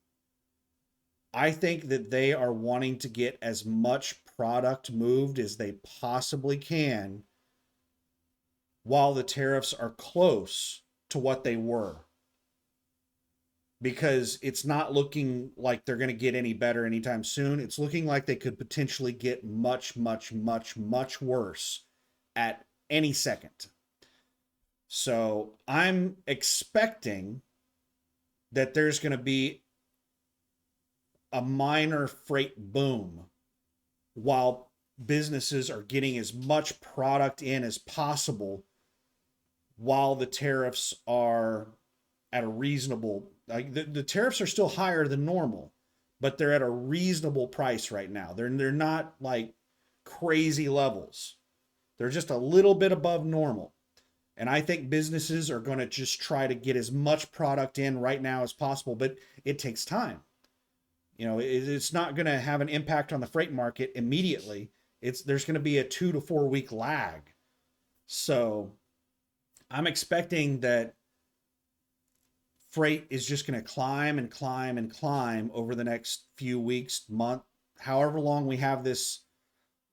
I think that they are wanting to get as much product moved as they possibly can while the tariffs are close to what they were. Because it's not looking like they're going to get any better anytime soon. It's looking like they could potentially get much, much, much, much worse at any second. So I'm expecting that there's going to be a minor freight boom while businesses are getting as much product in as possible while the tariffs are at a reasonable, like the tariffs are still higher than normal, but they're at a reasonable price right now. They're not like crazy levels. They're just a little bit above normal. And I think businesses are going to just try to get as much product in right now as possible, but it takes time. It's not going to have an impact on the freight market immediately. There's going to be a 2 to 4 week lag. So I'm expecting that freight is just going to climb and climb and climb over the next few weeks, month, however long we have this,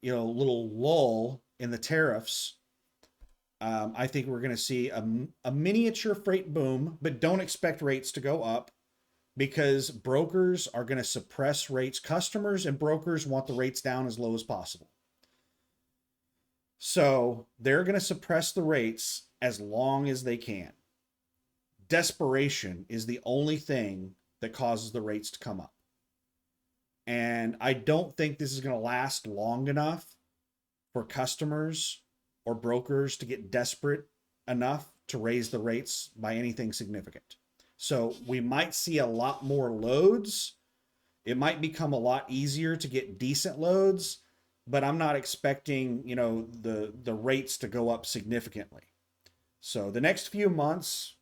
little lull in the tariffs. I think we're going to see a miniature freight boom, but don't expect rates to go up because brokers are going to suppress rates. Customers and brokers want the rates down as low as possible. So they're going to suppress the rates as long as they can. Desperation is the only thing that causes the rates to come up. And I don't think this is going to last long enough for customers or brokers to get desperate enough to raise the rates by anything significant. So we might see a lot more loads. It might become a lot easier to get decent loads, but I'm not expecting, the rates to go up significantly. So the next few months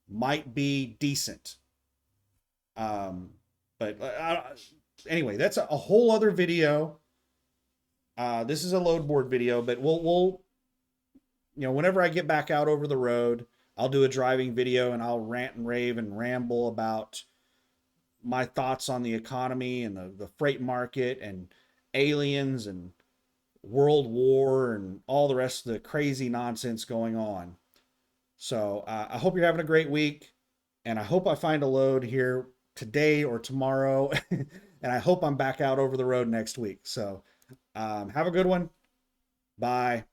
might be decent. But anyway, that's a whole other video. This is a load board video, but we'll whenever I get back out over the road, I'll do a driving video and I'll rant and rave and ramble about my thoughts on the economy and the freight market and aliens and World War and all the rest of the crazy nonsense going on. So I hope you're having a great week, and I hope I find a load here today or tomorrow, and I hope I'm back out over the road next week. So have a good one. Bye.